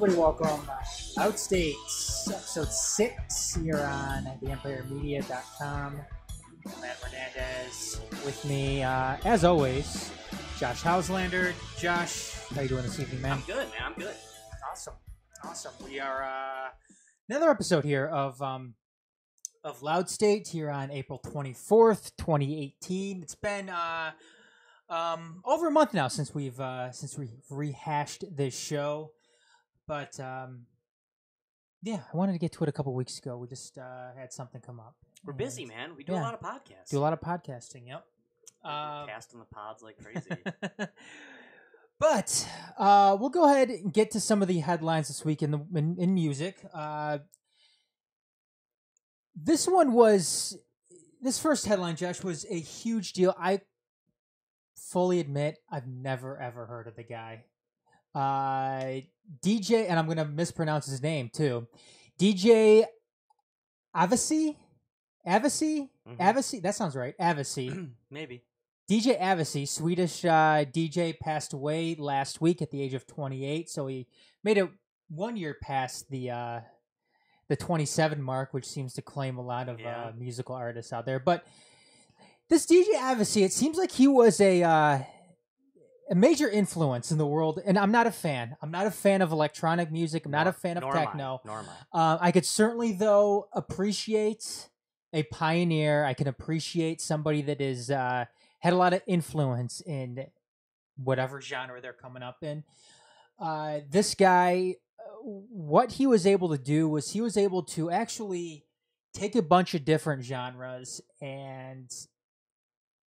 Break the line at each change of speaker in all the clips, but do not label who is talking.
everybody. Welcome. Loud States, episode 6 here on theempiremedia.com. Matt Hernandez with me, as always, Josh Hauslander. Josh, how you doing this evening, man?
I'm good, man. I'm good.
Awesome. We are another episode here of Loud State here on April 24th, 2018. It's been over a month now since we've rehashed this show, but yeah, I wanted to get to it a couple weeks ago. We just had something come up.
We're busy, man. We do a lot of podcasts.
Do a lot of podcasting. Yep.
Casting the pods like crazy.
But we'll go ahead and get to some of the headlines this week in music. This first headline, Josh, was a huge deal. I fully admit I've never ever heard of the guy. DJ, and I'm going to mispronounce his name too. DJ Avicii? Avicii? That sounds right. Avicii.
Maybe.
DJ Avicii, Swedish DJ, passed away last week at the age of 28. So he made it 1 year past the 27 mark, which seems to claim a lot of musical artists out there. But this DJ Avicii, it seems like he was a major influence in the world, and I'm not a fan. I'm not a fan of electronic music. I'm not a fan of techno.
Nor am I.
I could certainly, though, appreciate a pioneer. I can appreciate somebody that is had a lot of influence in whatever genre they're coming up in. This guy, what he was able to do was he was able to actually take a bunch of different genres and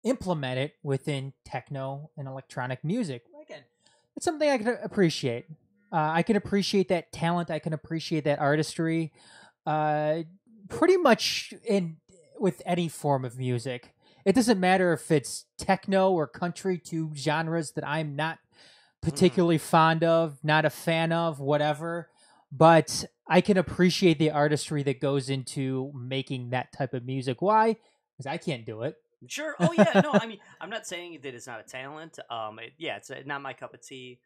implement it within techno and electronic music. Again, it's something I can appreciate. I can appreciate that talent. I can appreciate that artistry. Pretty much with any form of music. It doesn't matter if it's techno or country, two genres that I'm not particularly fond of, not a fan of, whatever. But I can appreciate the artistry that goes into making that type of music. Why? Because I can't do it.
Sure. Oh, yeah. No, I mean, I'm not saying that it's not a talent. It's not my cup of tea.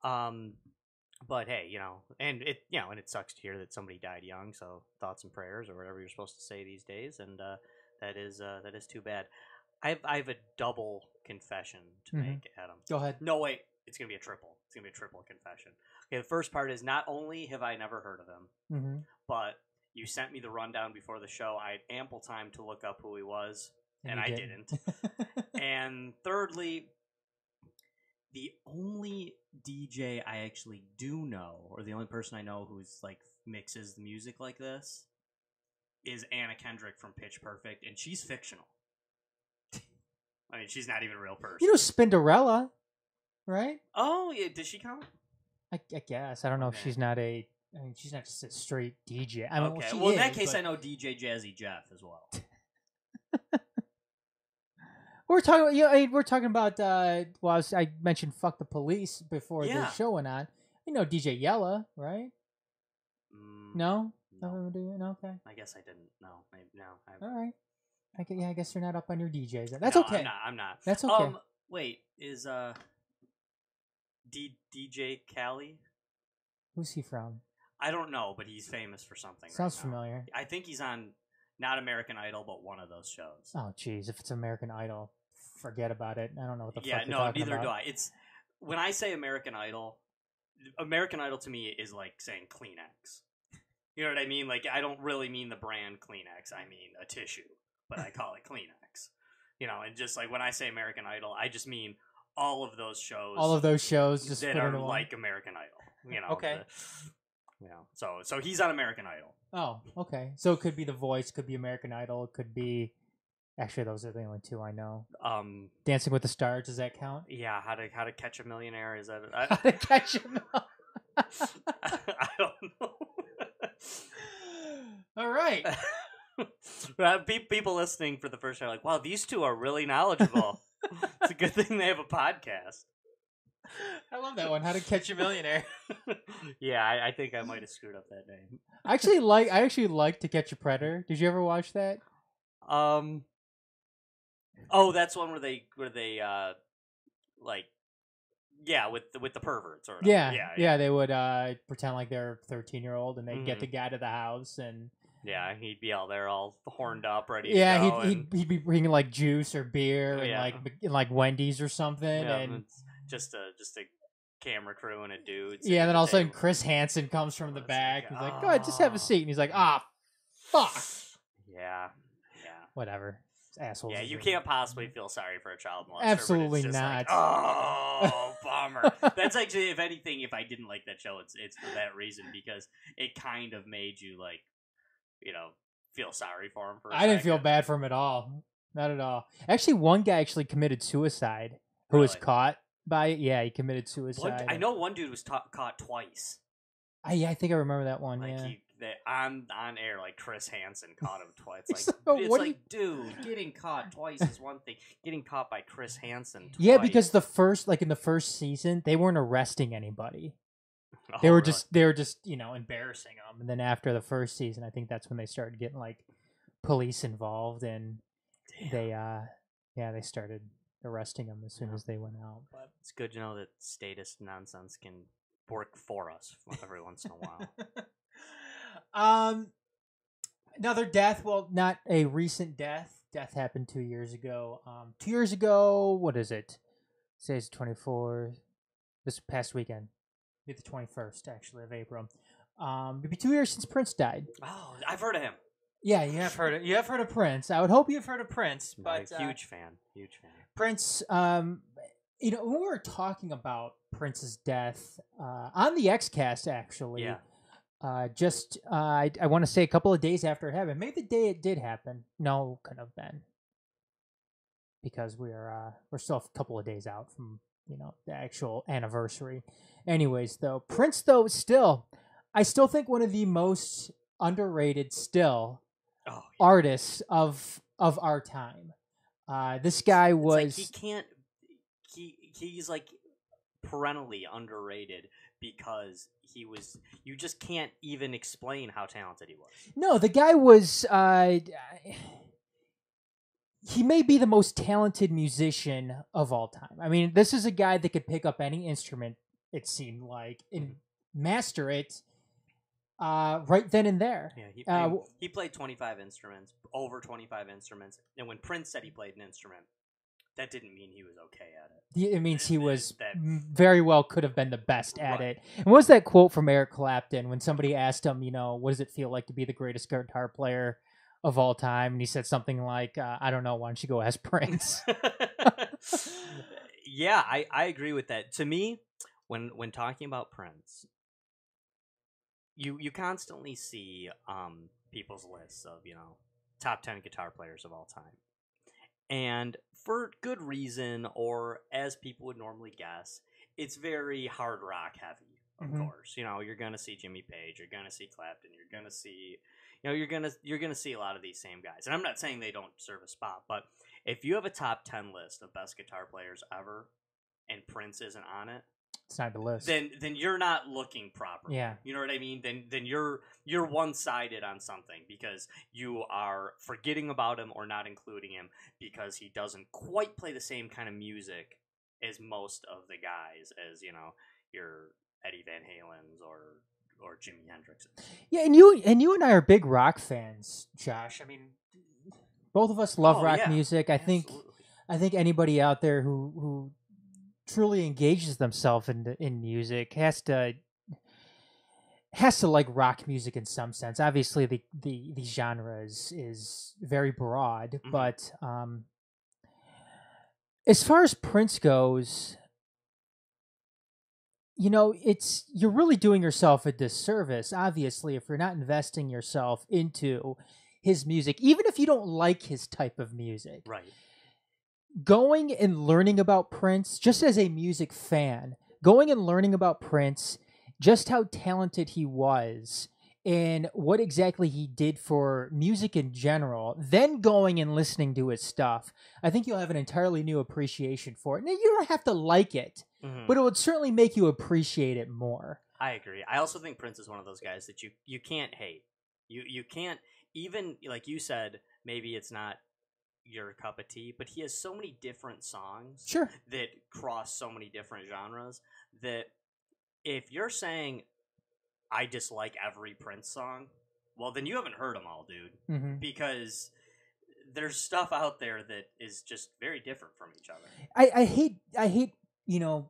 But hey, and it sucks to hear that somebody died young. So thoughts and prayers, or whatever you're supposed to say these days, and that is too bad. I have a double confession to make, Adam.
Go ahead.
No, wait, it's gonna be a triple. It's gonna be a triple confession. Okay, the first part is not only have I never heard of him, but you sent me the rundown before the show. I had ample time to look up who he was, and I didn't. And thirdly, the only DJ I actually do know, or the only person I know who's like mixes the music like this, is Anna Kendrick from Pitch Perfect, and she's fictional. I mean, she's not even a real person.
You know Spinderella, right?
Oh, yeah. Does she count?
I guess. I don't know if she's not she's not just a straight DJ. I mean,
okay. Well, in that case, I know DJ Jazzy Jeff as well.
We're talking about. I mentioned "Fuck the Police" before the show went on. You know DJ Yella, right? No. No. Okay.
I guess I didn't. No.
All right. I guess you're not up on your DJs. That's okay.
I'm not.
That's okay.
Wait, is DJ Khaled?
Who's he from?
I don't know, but he's famous for something.
Sounds familiar.
I think he's on not American Idol, but one of those shows.
Oh, jeez, if it's American Idol, forget about it. I don't know what the fuck you're talking about.
Yeah, no, neither do I. It's when I say American Idol to me is like saying Kleenex. You know what I mean? Like, I don't really mean the brand Kleenex. I mean a tissue, but I call it Kleenex. And just like when I say American Idol, I just mean all of those shows.
All of those shows just
that are like American Idol.
Okay.
So he's on American Idol.
Oh, okay. So it could be The Voice, could be American Idol, it could be. Actually, those are the only two I know. Dancing with the Stars, does that count?
Yeah. How to Catch a Millionaire? Is that?
How to Catch a Millionaire?
I don't know.
All right.
People listening for the first time are like, wow, these two are really knowledgeable. It's a good thing they have a podcast.
I love that one. How to Catch a Millionaire.
Yeah, I think I might have screwed up that name.
I actually like To Catch a Predator. Did you ever watch that?
Oh, that's one where they like Yeah, with the perverts or
whatever.
Yeah,
yeah. They would pretend like they're 13-year-old, and they'd get the guy to the house, and
he'd be out there all horned up, ready
yeah,
to go.
he'd be bringing like juice or beer and like Wendy's or something, and
it's just a camera crew and a dude.
Yeah, and then all of a sudden Chris Hansen comes from the back. He's like, "Go ahead, just have a seat." And he's like, fuck."
Yeah.
Whatever. Assholes.
Yeah, you can't possibly feel sorry for a child molester.
Absolutely
but it's
not.
Like, oh, bummer. That's actually, if anything, if I didn't like that show, it's for that reason, because it kind of made you like, feel sorry for him. I
didn't feel bad for him at all. Not at all. Actually, one guy actually committed suicide who was caught by it. Yeah, he committed suicide.
I know one dude was caught twice.
I think I remember that one.
Like
yeah.
On air, like Chris Hansen caught him twice. Like, dude, getting caught twice is one thing. Getting caught by Chris Hansen twice.
Yeah, because in the first season, they weren't arresting anybody. They were just embarrassing them. And then after the first season, I think that's when they started getting like police involved, and they started arresting them as soon as they went out. But
it's good to know that statist nonsense can work for us every once in a
while. Another death. Well, not a recent death. Death happened 2 years ago. 2 years ago, what is it? Today's the 24th. This past weekend. The 21st, actually, of April. It'll be 2 years since Prince died.
Oh, I've heard of him.
Yeah, you have heard of Prince. I would hope you've heard of Prince. But
huge fan.
Prince, when we were talking about Prince's death on the Xcast, actually, I want to say a couple of days after it happened. Maybe the day it did happen. No, couldn't have been, because we're still a couple of days out from the actual anniversary. Anyways, though, Prince, I still think one of the most underrated artists of our time. This guy was.
He's like perennially underrated because you just can't even explain how talented he was.
No, the guy was. He may be the most talented musician of all time. I mean, this is a guy that could pick up any instrument, it seemed like, and master it right then and there.
Yeah, he played 25 instruments, over 25 instruments. And when Prince said he played an instrument, that didn't mean he was okay at it.
It means he was very well could have been the best at it. And what was that quote from Eric Clapton when somebody asked him, what does it feel like to be the greatest guitar player of all time? And he said something like, I don't know, why don't you go ask Prince?
Yeah, I agree with that. To me, when talking about Prince, you constantly see people's lists of, top 10 guitar players of all time. And for good reason, or as people would normally guess, it's very hard rock heavy, of course. You're going to see Jimmy Page, you're going to see Clapton, you're going to see you're gonna see a lot of these same guys. And I'm not saying they don't serve a spot, but if you have a top 10 list of best guitar players ever and Prince isn't on it,
it's not the list.
Then you're not looking properly.
Yeah.
You know what I mean? Then you're one-sided on something, because you are forgetting about him or not including him because he doesn't quite play the same kind of music as most of the guys, as your Eddie Van Halen's or Jimi Hendrix.
Yeah, and you and I are big rock fans, Josh. I mean, both of us love rock music. I think anybody out there who truly engages themselves in music has to like rock music in some sense. Obviously, the genre is very broad, but as far as Prince goes, you're really doing yourself a disservice, obviously, if you're not investing yourself into his music, even if you don't like his type of music.
Right.
Going and learning about Prince, just as a music fan, going and learning about Prince, just how talented he was and what exactly he did for music in general, then going and listening to his stuff, I think you'll have an entirely new appreciation for it. Now, you don't have to like it, but it would certainly make you appreciate it more.
I agree. I also think Prince is one of those guys that you can't hate. You can't, even like you said, maybe it's not your cup of tea, but he has so many different songs
Sure.
that cross so many different genres that if you're saying I dislike every Prince song, well, then you haven't heard them all, dude.
Mm-hmm.
Because there's stuff out there that is just very different from each other.
I hate, you know,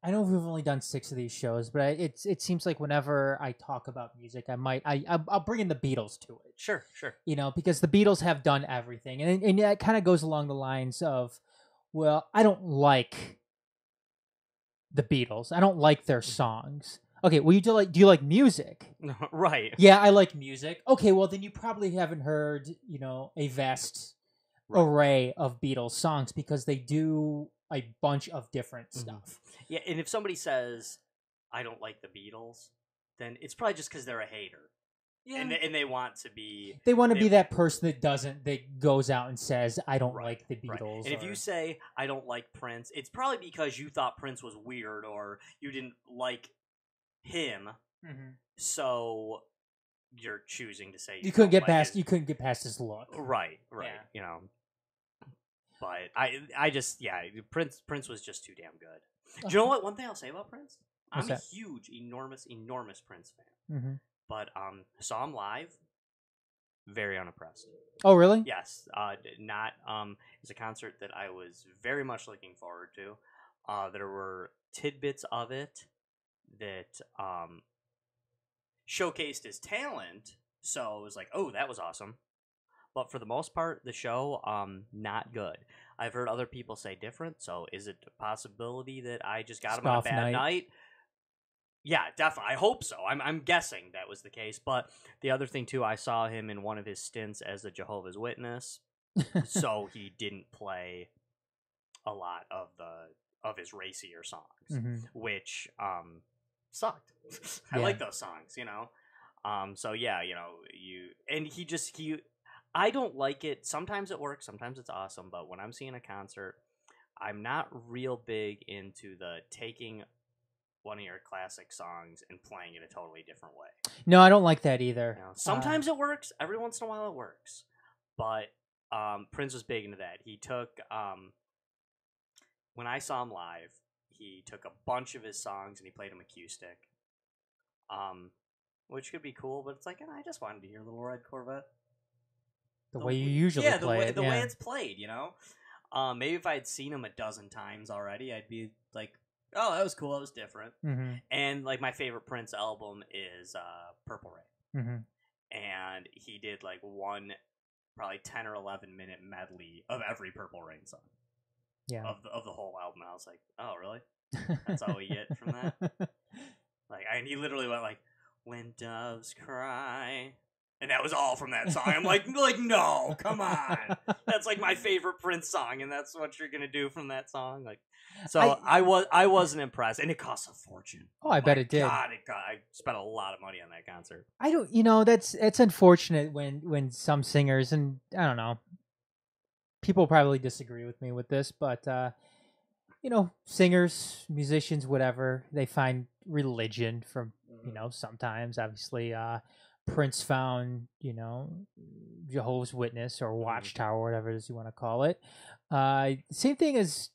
I know we've only done 6 of these shows, but it seems like whenever I talk about music, I'll bring in the Beatles to it.
Sure.
You know, because the Beatles have done everything, and it kind of goes along the lines of, well, I don't like the Beatles. I don't like their songs. Okay, well, do you like music?
Right.
Yeah, I like music. Okay, well, then you probably haven't heard, you know, a vast array of Beatles songs because they do a bunch of different stuff.
Yeah, and if somebody says, I don't like the Beatles, then it's probably just because they're a hater. Yeah. And they want to be...
They want to be that person that goes out and says, I don't like the Beatles.
Right. And if you say, I don't like Prince, it's probably because you thought Prince was weird or you didn't like him. Mm-hmm. So you're choosing to say
you couldn't get past his look.
Right. Yeah. You know. But I just, Prince was just too damn good. Do you know what? One thing I'll say about Prince? I'm a huge, enormous Prince fan. Mm-hmm. But saw him live, very unimpressed.
Oh, really?
Yes. Not. It's a concert that I was very much looking forward to. There were tidbits of it that showcased his talent, so it was like, oh, that was awesome. But for the most part, the show, not good. I've heard other people say different, so is it a possibility that I just got him on a bad night? Yeah, definitely. I hope so. I'm guessing that was the case. But the other thing, too, I saw him in one of his stints as a Jehovah's Witness, so he didn't play a lot of his racier songs, which sucked. I like those songs, you know? So, yeah, you know, I don't like it. Sometimes it works. Sometimes it's awesome. But when I'm seeing a concert, I'm not real big into the taking one of your classic songs and playing it a totally different way.
No, I don't like that either.
You know, sometimes it works. Every once in a while it works. But Prince was big into that. He took, when I saw him live, he took a bunch of his songs and he played them acoustic. Which could be cool, but it's like, I just wanted to hear Little Red Corvette.
The way you usually play it.
The way it's played, you know? Maybe if I had seen him a dozen times already, I'd be like, oh, that was cool, that was different. Mm-hmm. And, like, my favorite Prince album is Purple Rain. Mm-hmm. And he did, like, one probably 10 or 11 minute medley of every Purple Rain song.
Yeah.
Of the whole album. And I was like, oh, really? That's all we get from that? Like, and he literally went like, when doves cry. And that was all from that song. I'm like, no, come on. That's like my favorite Prince song, and that's what you're gonna do from that song. Like, so I wasn't impressed, and it cost a fortune.
Oh, I bet it did.
God, I spent a lot of money on that concert.
I don't, you know, that's unfortunate when some singers, and I don't know, people probably disagree with me with this, but you know, singers, musicians, whatever, they find religion from, you know, sometimes obviously. Prince found, you know, Jehovah's Witness or Watchtower, whatever it is you want to call it. Same thing as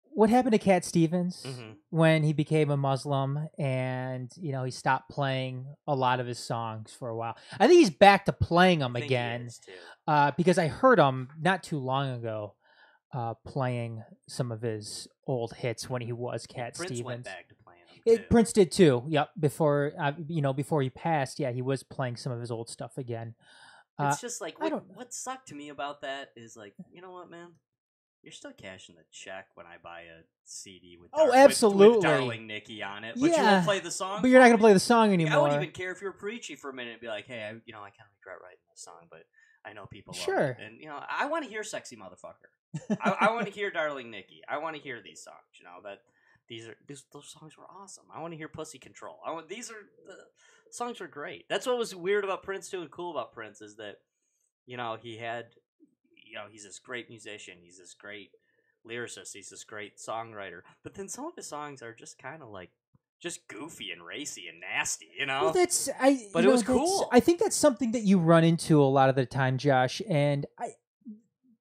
what happened to Cat Stevens when he became a Muslim and, you know, he stopped playing a lot of his songs for a while. I think he's back to playing them again because I heard him not too long ago playing some of his old hits when he was Cat Stevens.
Prince went back to playing.
Prince did too. Yep. Before before he passed, he was playing some of his old stuff again.
It's just like what sucked to me about that is like, you know what, man, you're still cashing the check when I buy a CD with
absolutely
with Darling Nikki on it, but you won't play the song.
But you're not gonna play the song anymore.
I wouldn't even care if you were preachy for a minute and be like, hey, I kind of regret writing this song, but I know people love it. And you know, I want to hear Sexy Motherfucker. I want to hear Darling Nikki. I want to hear these songs. You know that. Those songs were awesome. I want to hear Pussy Control. The songs were great. That's what was weird about Prince too, and cool about Prince is that, you know, he had, you know, he's this great musician, he's this great lyricist, he's this great songwriter. But then some of his songs are just kind of like just goofy and racy and nasty, you know.
Well,
but it was cool.
I think that's something that you run into a lot of the time, Josh, and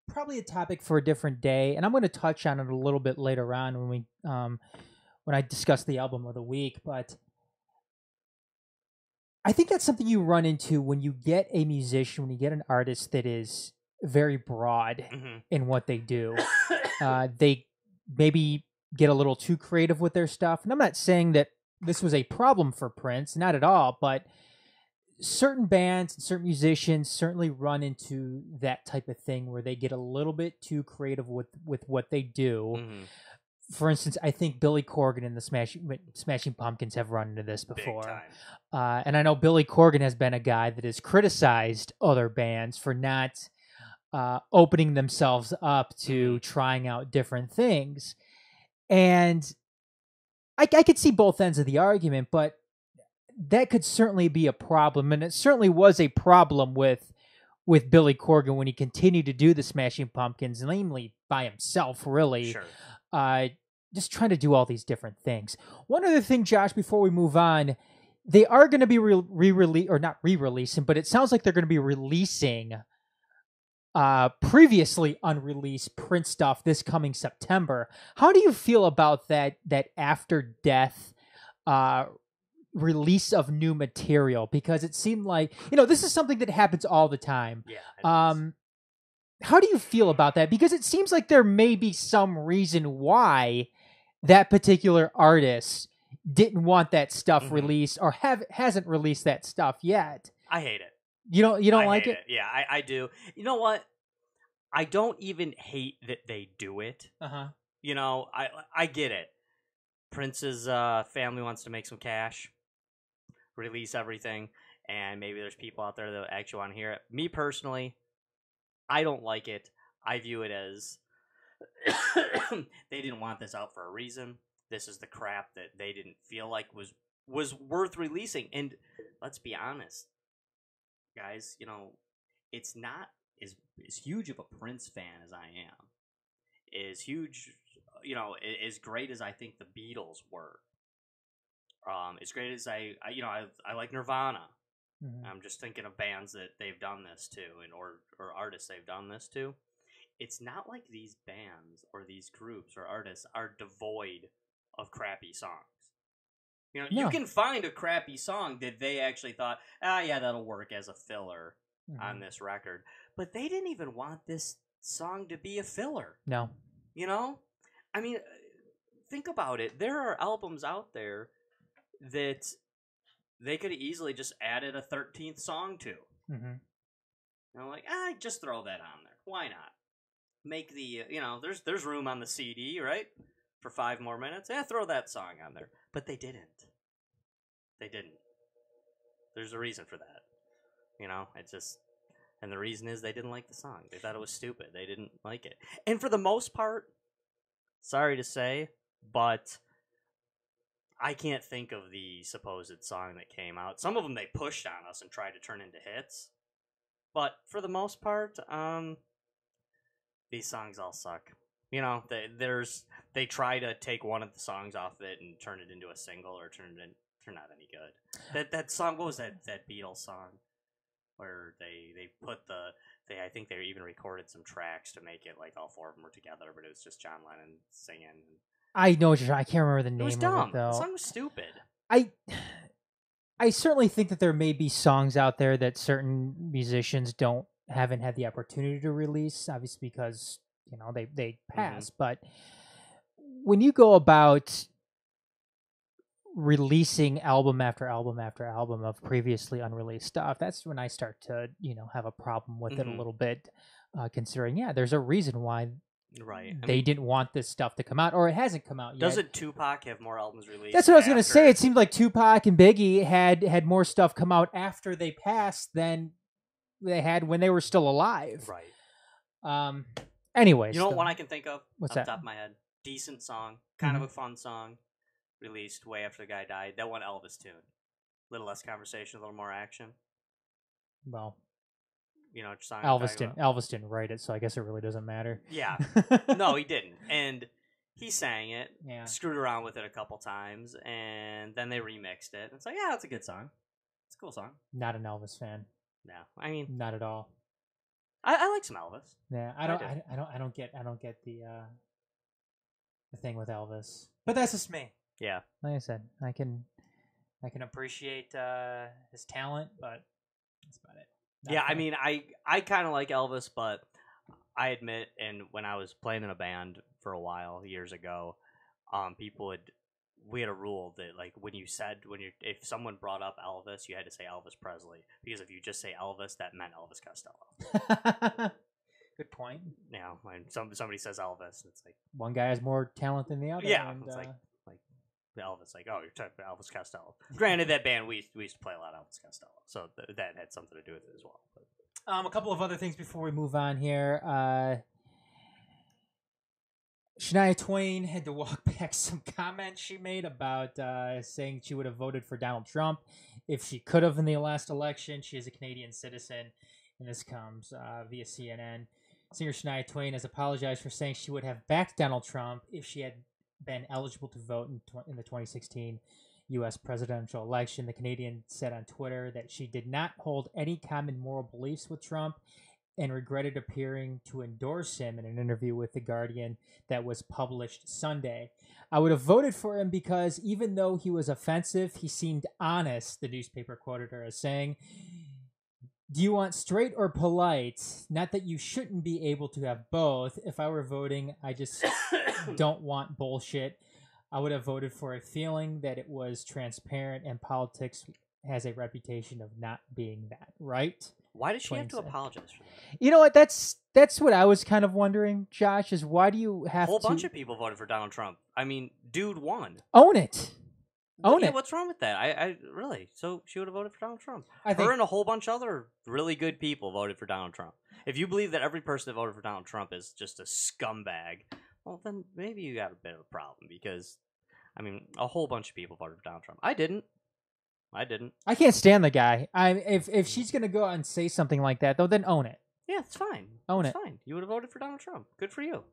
probably a topic for a different day. And I'm going to touch on it a little bit later on when I discuss the album of the week. But I think that's something you run into when you get a musician, when you get an artist that is very broad in what they do. They maybe get a little too creative with their stuff. And I'm not saying that this was a problem for Prince, not at all, but certain bands and certain musicians certainly run into that type of thing where they get a little bit too creative with what they do. For instance, I think Billy Corgan and the Smashing Pumpkins have run into this before. And I know Billy Corgan has been a guy that has criticized other bands for not opening themselves up to trying out different things. And I could see both ends of the argument, but that could certainly be a problem. And it certainly was a problem with Billy Corgan when he continued to do the Smashing Pumpkins, namely by himself, really.
Sure.
Just trying to do all these different things. One other thing, Josh, before we move on, they are going to be not re-releasing, but it sounds like they're going to be releasing previously unreleased Prince stuff this coming September. How do you feel about that after death release of new material? Because it seemed like, this is something that happens all the time.
Yeah.
How do you feel about that? Because it seems like there may be some reason why that particular artist didn't want that stuff released or hasn't released that stuff yet.
I hate it.
You don't like it?
Yeah, I do. You know what? I don't even hate that they do it. I get it. Prince's family wants to make some cash, release everything, and maybe there's people out there that actually want to hear it. Me personally, I don't like it. I view it as they didn't want this out for a reason. This is the crap that they didn't feel like was worth releasing. And let's be honest, guys, it's not as huge of a Prince fan as I am. As huge, as great as I think the Beatles were. As great as I like Nirvana. I'm just thinking of bands that they've done this to, or artists they've done this to. It's not like these bands or these groups or artists are devoid of crappy songs. You can find a crappy song that they actually thought, yeah, that'll work as a filler on this record. But they didn't even want this song to be a filler.
No.
I mean, think about it. There are albums out there that they could have easily just added a 13th song to. Just throw that on there. Why not? Make the, there's room on the CD, right? For 5 more minutes. Throw that song on there. But they didn't. There's a reason for that. It's just, and the reason is they didn't like the song. They thought it was stupid. They didn't like it. And for the most part, sorry to say, but I can't think of the supposed song that came out. Some of them they pushed on us and tried to turn into hits. But for the most part, these songs all suck. They try to take one of the songs off it and turn it into a single or they're not any good. That song, what was that Beatles song? Where they put I think they even recorded some tracks to make it like all 4 of them were together, but it was just John Lennon singing.
I know what you're. I can't remember the name.
It was dumb.
Of it, though.
The song was stupid.
I certainly think that there may be songs out there that certain musicians haven't had the opportunity to release, obviously because they pass. But when you go about releasing album after album after album of previously unreleased stuff, that's when I start to have a problem with it a little bit, considering there's a reason why they didn't want this stuff to come out, or it hasn't come out yet.
Doesn't Tupac have more albums released?
That's what I was going to say. It seemed like Tupac and Biggie had more stuff come out after they passed than they had when they were still alive.
Right.
Anyways,
what one I can think of?
What's
off
that?
The top of my head. Decent song, kind of a fun song. Released way after the guy died. That one Elvis tune. A little less conversation, a little more action.
Well,
song
Elvis didn't write it, so I guess it really doesn't matter.
Yeah. No, he didn't. And he sang it, screwed around with it a couple times, and then they remixed it. It's like, yeah, it's a good song. It's a cool song.
Not an Elvis fan.
No, I mean,
not at all.
I like some Elvis.
Yeah, I don't get the thing with Elvis. But that's just me.
Yeah.
Like I said, I can appreciate his talent, but that's about it.
Yeah, I mean, I kind of like Elvis, but I admit, and when I was playing in a band for a while years ago, we had a rule that like if someone brought up Elvis, you had to say Elvis Presley, because if you just say Elvis, that meant Elvis Costello.
Good point.
Yeah, when somebody says Elvis, it's like
one guy has more talent than the other.
Yeah, and, it's like Elvis, like, oh, you're talking about Elvis Costello. Granted, that band we used to play a lot of Elvis Costello, so that had something to do with it as well. But.
A couple of other things before we move on here. Shania Twain had to walk back some comments she made about saying she would have voted for Donald Trump if she could have in the last election. She is a Canadian citizen, and this comes via CNN. Singer Shania Twain has apologized for saying she would have backed Donald Trump if she had been eligible to vote in the 2016 U.S. presidential election. The Canadian said on Twitter that she did not hold any common moral beliefs with Trump and regretted appearing to endorse him in an interview with The Guardian that was published Sunday. I would have voted for him because even though he was offensive, he seemed honest, the newspaper quoted her as saying. Do you want straight or polite? Not that you shouldn't be able to have both. If I were voting, I just don't want bullshit. I would have voted for a feeling that it was transparent, and politics has a reputation of not being that, right?
Why does she have to apologize for that?
You know what? That's what I was kind of wondering, Josh, is why do you have to...
A whole bunch of people voted for Donald Trump. I mean, dude won.
Own it. Own it.
What's wrong with that? I really. So she would have voted for Donald Trump. Her and a whole bunch of other really good people voted for Donald Trump. If you believe that every person that voted for Donald Trump is just a scumbag, well, then maybe you got a bit of a problem because, I mean, a whole bunch of people voted for Donald Trump. I didn't.
I can't stand the guy. If she's going to go out and say something like that, though, then own it.
Yeah, it's fine.
Own
it's fine. You would have voted for Donald Trump. Good for you.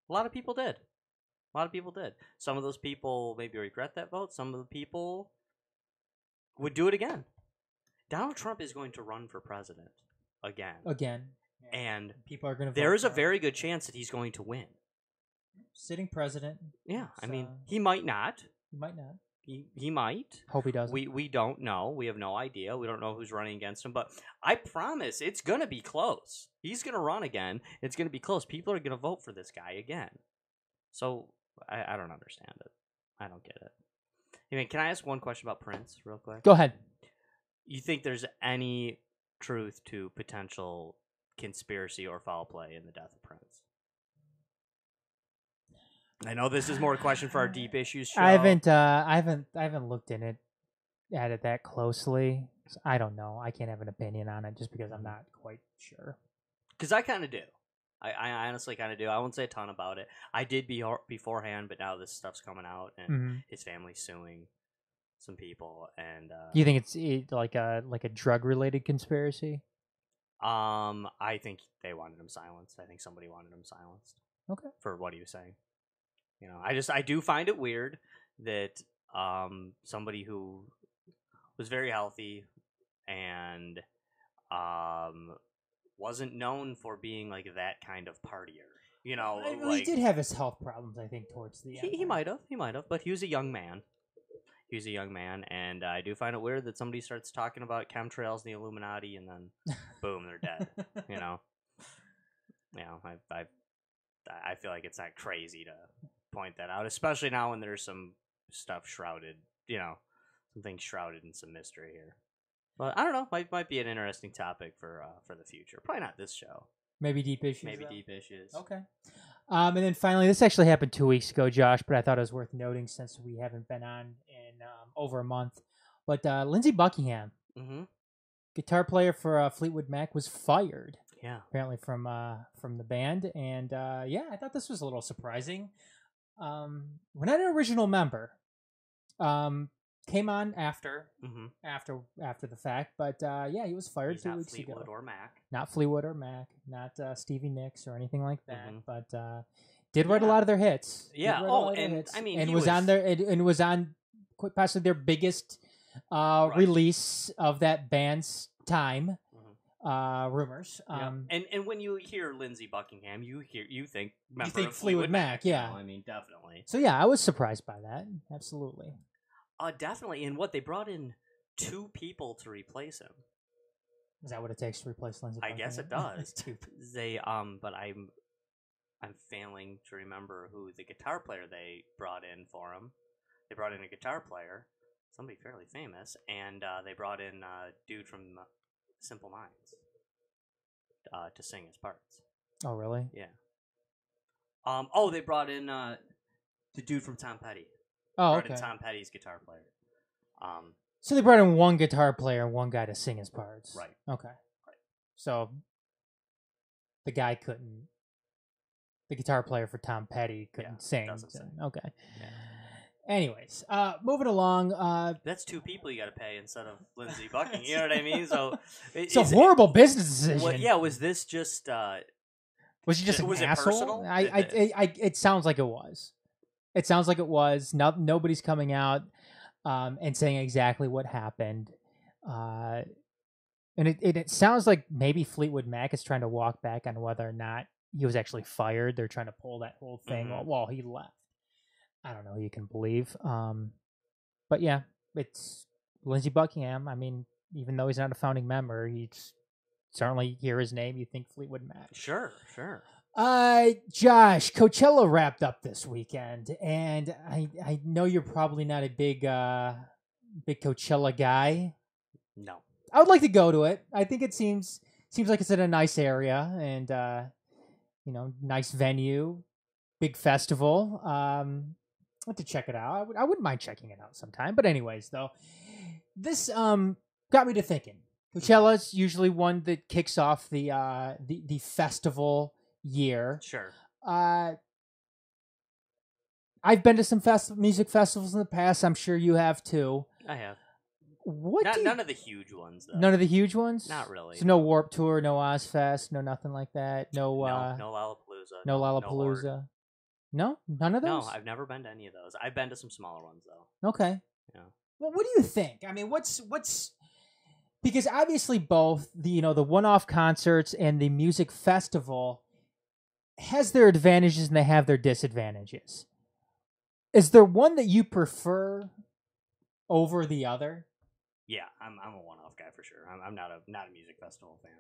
A lot of people did. Some of those people maybe regret that vote. Some of the people would do it again. Donald Trump is going to run for president again.
Yeah.
And
people are going to.
There is a very good chance that he's going to win.
Sitting president.
Yeah, I mean, he might not.
He might not.
He might.
Hope he doesn't.
We don't know. We have no idea. We don't know who's running against him. But I promise it's going to be close. He's going to run again. It's going to be close. People are going to vote for this guy again. So I don't understand it. I don't get it. I mean, can I ask one question about Prince real quick?
Go ahead.
You think there's any truth to potential conspiracy or foul play in the death of Prince? I know this is more a question for our Deep Issues show.
I haven't looked at it that closely. So I don't know. I can't have an opinion on it just because I'm not quite sure.
Because I kind of do. I honestly kind of do. I won't say a ton about it. I did beforehand, but now this stuff's coming out, and his family's suing some people. And
you think it's like a drug related conspiracy?
I think they wanted him silenced. I think somebody wanted him silenced.
Okay.
For what he was saying. You know, I do find it weird that somebody who was very healthy and wasn't known for being like that kind of partier. You know,
he did have his health problems, I think, towards the end.
He might have, but he was a young man. And I do find it weird that somebody starts talking about chemtrails and the Illuminati, and then boom, they're dead. You know, I feel like it's not crazy to point that out, especially now when there's some stuff shrouded, some things shrouded in some mystery here. But I don't know, might be an interesting topic for the future. Probably not this show.
Maybe Deep Issues.
Deep Issues.
Okay. And then finally, this actually happened 2 weeks ago, Josh, but I thought it was worth noting since we haven't been on in over a month. But Lindsey Buckingham, guitar player for Fleetwood Mac, was fired.
Yeah.
Apparently from the band, and I thought this was a little surprising. We're not an original member. Came on after the fact, but he was fired 2 weeks ago.
Or Mac.
Not Fleetwood or Mac, not Stevie Nicks or anything like that. But did write a lot of their hits.
Yeah. Oh, and I mean,
and was on their and was on quite possibly their biggest release of that band's time. Rumors.
And when you hear Lindsey Buckingham, you think
Fleetwood Mac. Yeah,
I mean, definitely.
So yeah, I was surprised by that. Absolutely.
Definitely. And what they brought in 2 people to replace him.
Is that what it takes to replace Lindsey Buckingham?
I guess it does. They but I'm failing to remember who the guitar player they brought in for him. They brought in a guitar player, somebody fairly famous, and they brought in a dude from Simple Minds to sing his parts.
Oh, really?
Yeah. They brought in the dude from Tom Petty.
Oh,
brought in Tom Petty's guitar player.
So they brought in one guitar player and one guy to sing his parts.
Right.
Okay. Right. So the guy couldn't. The guitar player for Tom Petty couldn't sing.
Sing.
Okay.
Yeah.
Anyways, moving along.
That's 2 people you got to pay instead of Lindsey Buckingham. You know what I mean? So
it's a horrible business decision.
Was this just?
Was he just an asshole? It sounds like it was. It sounds like it was. Nobody's coming out and saying exactly what happened. And it sounds like maybe Fleetwood Mac is trying to walk back on whether or not he was actually fired. They're trying to pull that whole thing while he left. I don't know who you can believe. But yeah, it's Lindsey Buckingham. I mean, even though he's not a founding member, he's certainly hear his name. You think Fleetwood Mac.
Sure.
Josh, Coachella wrapped up this weekend, and I know you're probably not a big Coachella guy.
No.
I would like to go to it. I think it seems like it's in a nice area and nice venue, big festival. I'd like to check it out. I wouldn't mind checking it out sometime. But anyways, though, this got me to thinking. Coachella's usually one that kicks off the festival year.
Sure.
I've been to some music festivals in the past. I'm sure you have too.
I have.
None
of the huge ones, though.
None of the huge ones?
Not really.
So no Warped Tour, no Ozfest, no nothing like that? No
Lollapalooza.
No Lollapalooza. No? None of those?
No, I've never been to any of those. I've been to some smaller ones, though.
Okay.
Yeah.
Well, what do you think? I mean, what's because obviously both the one-off concerts and the music festival has their advantages and they have their disadvantages. Is there one that you prefer over the other?
Yeah, I'm a one-off guy for sure. I'm not a music festival fan.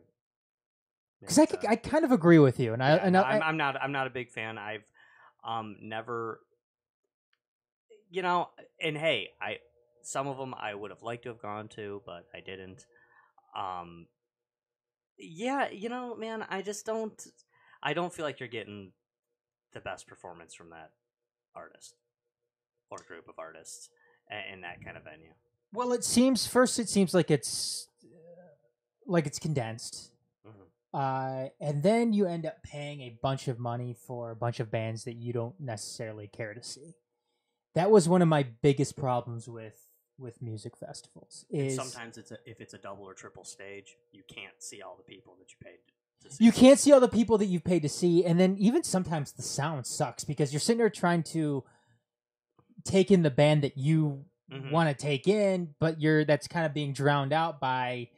Because I kind of agree with you,
I'm not a big fan. I've never, and hey, some of them I would have liked to have gone to, but I didn't. Man, I don't feel like you're getting the best performance from that artist or group of artists in that kind of venue.
Well, it seems like it's condensed. And then you end up paying a bunch of money for a bunch of bands that you don't necessarily care to see. That was one of my biggest problems with music festivals. Is
and sometimes if it's a double or triple stage, you can't see all the people that you paid to see.
You can't see all the people that you've paid to see, and then even sometimes the sound sucks because you're sitting there trying to take in the band that you want to take in, but that's kind of being drowned out by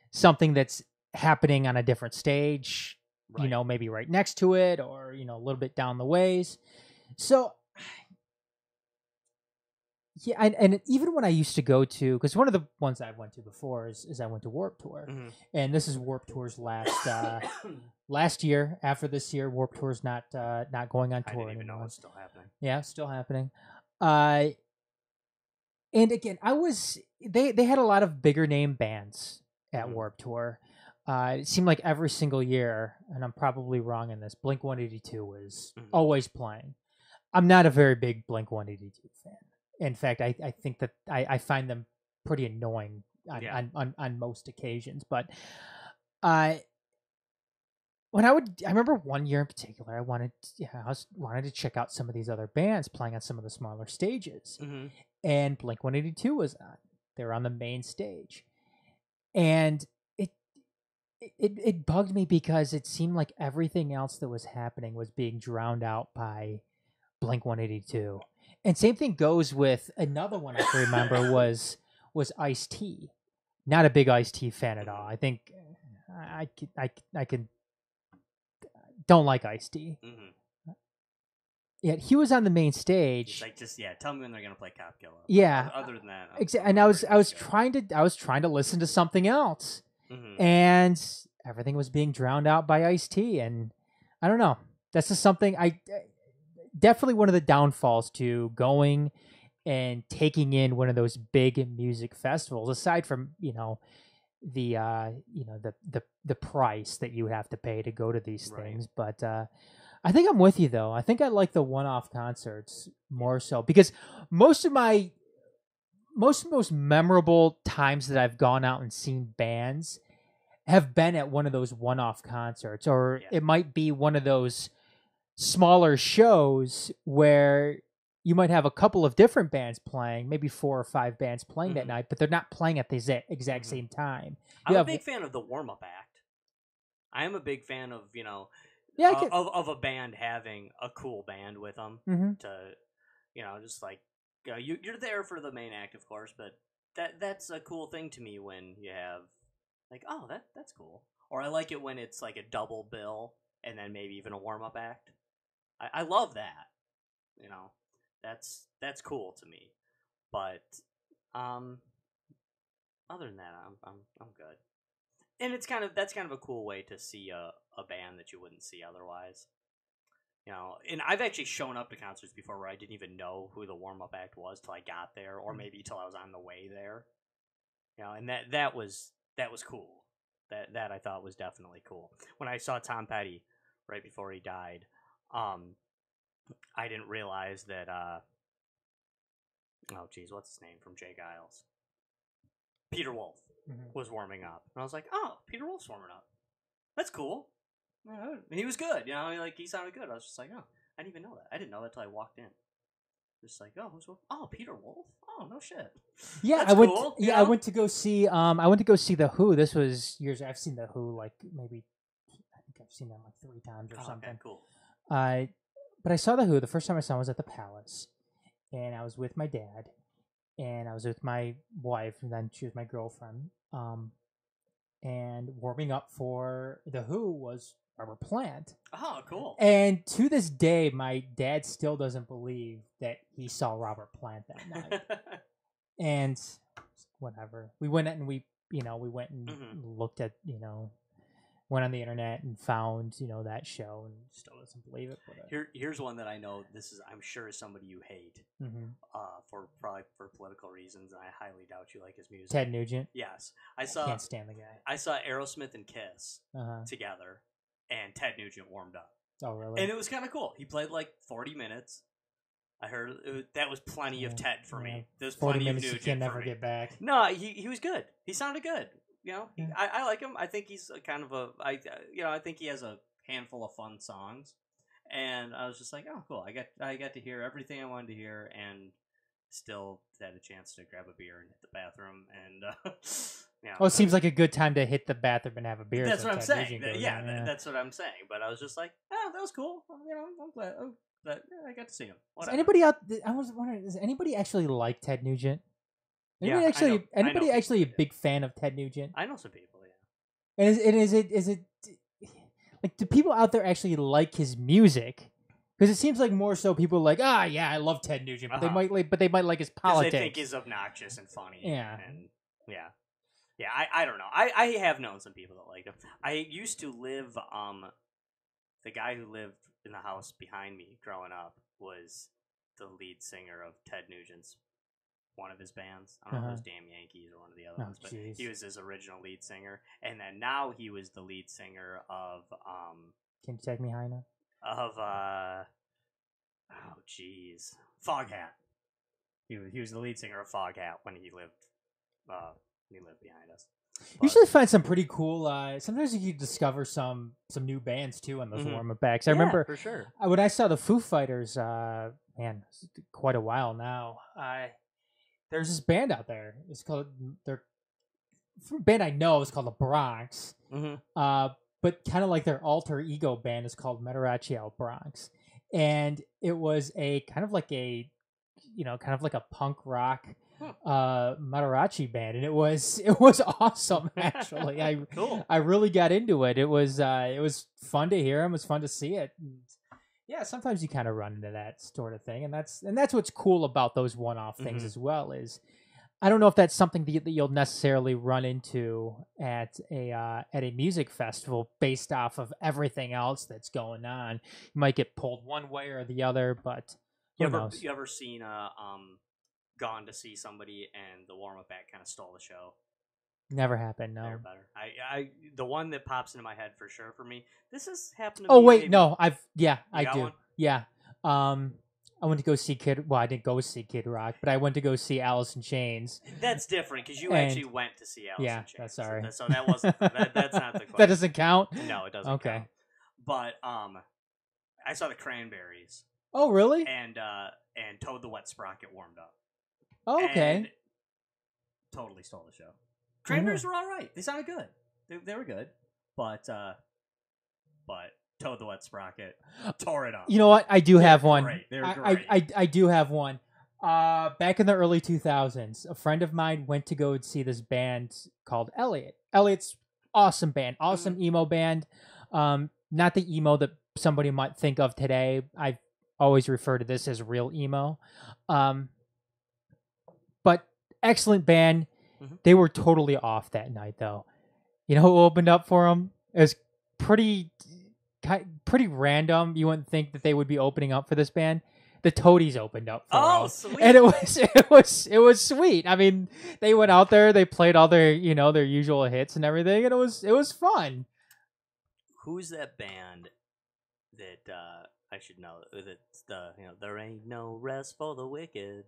something that's happening on a different stage, right. Maybe right next to it or, a little bit down the ways. So, yeah, and even when I used to go to, because one of the ones I went to before is I went to Warped Tour, and this is Warped Tour's last year. After this year, Warped Tour's not going on tour
I didn't even
anymore.
know it's still happening.
Yeah, it's still happening. And again, they had a lot of bigger name bands at Warped Tour. It seemed like every single year, and I'm probably wrong in this, Blink-182 was always playing. I'm not a very big Blink-182 fan. In fact, I think that I find them pretty annoying on most occasions. But I remember one year in particular, I wanted to check out some of these other bands playing on some of the smaller stages. And Blink-182 was on. They were on the main stage. And it bugged me because it seemed like everything else that was happening was being drowned out by Blink 182. And same thing goes with another one I can remember was Ice-T. Not a big Ice-T fan at all. I think I can don't like Ice-T. Mm-hmm. Yet he was on the main stage.
It's like, just tell me when they're gonna play Cop Killer.
Yeah.
Other than that,
and I was trying to listen to something else, and everything was being drowned out by Ice-T. And I don't know. That's just something definitely one of the downfalls to going and taking in one of those big music festivals, aside from the price that you have to pay to go to these things. But I think I'm with you though. I think I like the one-off concerts more so, because most memorable times that I've gone out and seen bands have been at one of those one-off concerts, or it might be one of those smaller shows where you might have a couple of different bands playing, maybe 4 or 5 bands playing that night, but they're not playing at the exact same time.
I'm a big fan of the warm-up act. I am a big fan of, of a band having a cool band with them to, just like, you're there for the main act, of course, but that's a cool thing to me when you have, like, oh, that's cool. Or I like it when it's like a double bill and then maybe even a warm-up act. I love that. That's cool to me. But other than that, I'm good. And that's kind of a cool way to see a band that you wouldn't see otherwise. And I've actually shown up to concerts before where I didn't even know who the warm-up act was till I got there, or maybe till I was on the way there. And that was cool. That I thought was definitely cool. When I saw Tom Petty right before he died, I didn't realize that what's his name from Jay Giles? Peter Wolf was warming up. And I was like, oh, Peter Wolf's warming up. That's cool. And he was good, he sounded good. I was just like, oh, I didn't even know that. I didn't know that till I walked in. Just like, oh, who's Wolf? Oh, Peter Wolf? Oh, no shit.
Yeah,
that's cool.
I went to go see the Who. This was years. I've seen the Who like maybe, I think I've seen them like 3 times or something.
Okay, cool.
But I saw the Who. The first time I saw them was at the Palace, and I was with my dad, and I was with my wife, and then she was my girlfriend. And warming up for the Who was Robert Plant.
Oh, cool.
And to this day, my dad still doesn't believe that he saw Robert Plant that night. And whatever. We went and we went and looked at, went on the internet and found, that show, and still doesn't believe it.
Here's one that I know I'm sure is somebody you hate, probably for political reasons, and I highly doubt you like his music.
Ted Nugent?
Yes.
I can't stand the guy.
I saw Aerosmith and Kiss together, and Ted Nugent warmed up.
Oh, really?
And it was kind of cool. He played like 40 minutes. I heard that was plenty of Ted for me. There's
40
plenty
minutes
of Nugent
you can never get back.
No, he was good. He sounded good. I like him. I think he's kind of I think he has a handful of fun songs, and I was just like, oh, cool. I got to hear everything I wanted to hear, and still had a chance to grab a beer and hit the bathroom, and
it seems like a good time to hit the bathroom and have a beer.
That's what I'm saying. That's what I'm saying. But I was just like, oh, that was cool. I'm glad. That I got to see him. Whatever.
Is anybody out? I was wondering, does anybody actually like Ted Nugent? Anybody actually a big fan of Ted Nugent?
I know some people,
yeah. And is it like, do people out there actually like his music? Because it seems like more so people are like, I love Ted Nugent, but they might like his politics.
They think he's obnoxious and funny.
Yeah.
And I don't know. I have known some people that like him. I used to live. The guy who lived in the house behind me growing up was the lead singer of Ted Nugent's one of his bands. I don't know if it was Damn Yankees or one of the other ones, but he was his original lead singer. And then now he was the lead singer of
Can You Take Me High Now?
Of Foghat. He was the lead singer of Foghat when he lived behind us.
You usually find some pretty cool. Sometimes you discover some new bands too on those warm-up backs. I remember
for sure
when I saw the Foo Fighters. Quite a while now. There's this band out there. It's called band I know is called the Bronx.
Mm-hmm.
But kind of like their alter ego band is called Metarachi El Bronx, and it was a kind of like a punk rock Matarachi band, and it was awesome actually.
Cool.
I really got into it. It was fun to hear them. It was fun to see it. And yeah, sometimes you kind of run into that sort of thing, and that's what's cool about those one-off things as well. Is I don't know if that's something that you'll necessarily run into at a music festival based off of everything else that's going on. You might get pulled one way or the other, but
you ever seen gone to see somebody and the warm up act kind of stole the show?
Never happened. No.
They're better. I the one that pops into my head for sure for me. This has happened to me.
Oh wait,
maybe.
no, I do.
One?
Yeah. I went to go see I didn't go see Kid Rock, but I went to go see Alice in Chains.
That's different because you actually went to see Alice in Chains.
Yeah, sorry.
So that wasn't that's not the question.
That doesn't count?
No, it doesn't count. But I saw the Cranberries.
Oh, really?
And Toad the Wet Sprocket warmed up.
Oh, okay.
And totally stole the show. Cranberries were all right. They sounded good. They were good. But Toad the Wet Sprocket tore it up.
You know what? I do have one.
Great. They're great.
I do have one. Back in the early 2000s, a friend of mine went to go see this band called Elliot. Elliot's awesome band, awesome emo band. Not the emo that somebody might think of today. I always refer to this as real emo. But excellent band. They were totally off that night, though. You know who opened up for them? It was pretty random. You wouldn't think that they would be opening up for this band. The Toadies opened up for them.
Sweet.
And it was sweet. I mean, they went out there, they played all their their usual hits and everything, and it was fun.
Who's that band that I should know? It's there ain't no rest for the wicked.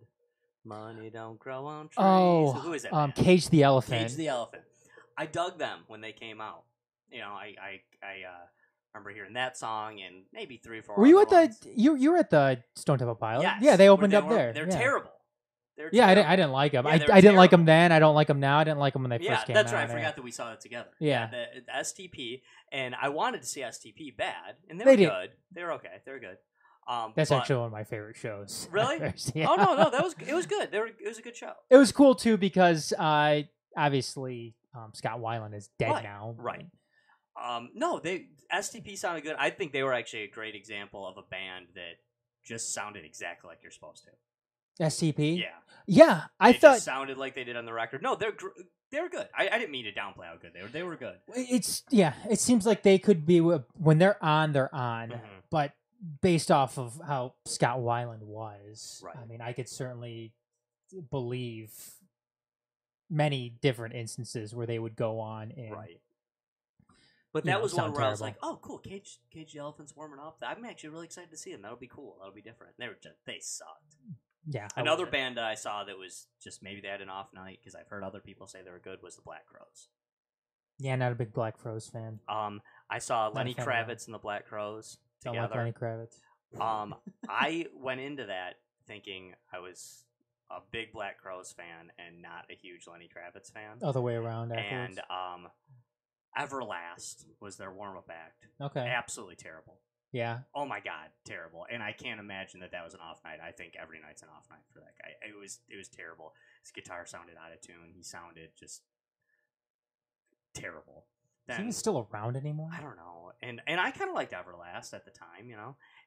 Money don't grow on trees.
Oh,
who is that band?
Cage the Elephant.
Cage the Elephant. I dug them when they came out. I remember hearing that song and maybe 3 or 4.
Were you at you were at the Stone Temple Pilots?
Yes.
Yeah, they opened up there.
They're terrible.
Yeah, I didn't like them.
Yeah,
I didn't like them then. I don't like them now. I didn't like them when they first came out.
Yeah, that's right. I forgot that we saw that together.
Yeah.
The STP, and I wanted to see STP bad, and they were good. They were okay. They were good.
That's actually one of my favorite shows.
Really?
Yeah.
Oh no, it was good. It was a good show.
It was cool too because obviously Scott Weiland is dead now.
Right. No, STP sounded good. I think they were actually a great example of a band that just sounded exactly like you're supposed to.
STP?
Yeah.
Yeah, I thought
just sounded like they did on the record. No, they're good. I didn't mean to downplay how good they were. They were good.
It seems like they could be when they're on, but based off of how Scott Weiland was,
right.
I mean, I could certainly believe many different instances where they would go on and
right. But that was one where I was like, "Oh, cool! Cage the Elephant's warming up. I'm actually really excited to see them. That'll be cool. That'll be different." They sucked.
Yeah.
Another band I saw that was just maybe they had an off night because I've heard other people say they were good was the Black Crowes.
Yeah, not a big Black Crowes fan.
I saw Lenny Kravitz and the Black Crowes together.
Don't like Lenny Kravitz.
I went into that thinking I was a big Black Crowes fan and not a huge Lenny Kravitz fan.
Other way around. Afterwards.
And Everlast was their warm-up act.
Okay.
Absolutely terrible.
Yeah.
Oh my God, terrible. And I can't imagine that was an off night. I think every night's an off night for that guy. It was terrible. His guitar sounded out of tune. He sounded just terrible.
Is he still around anymore?
I don't know. And I kind of liked Everlast at the time,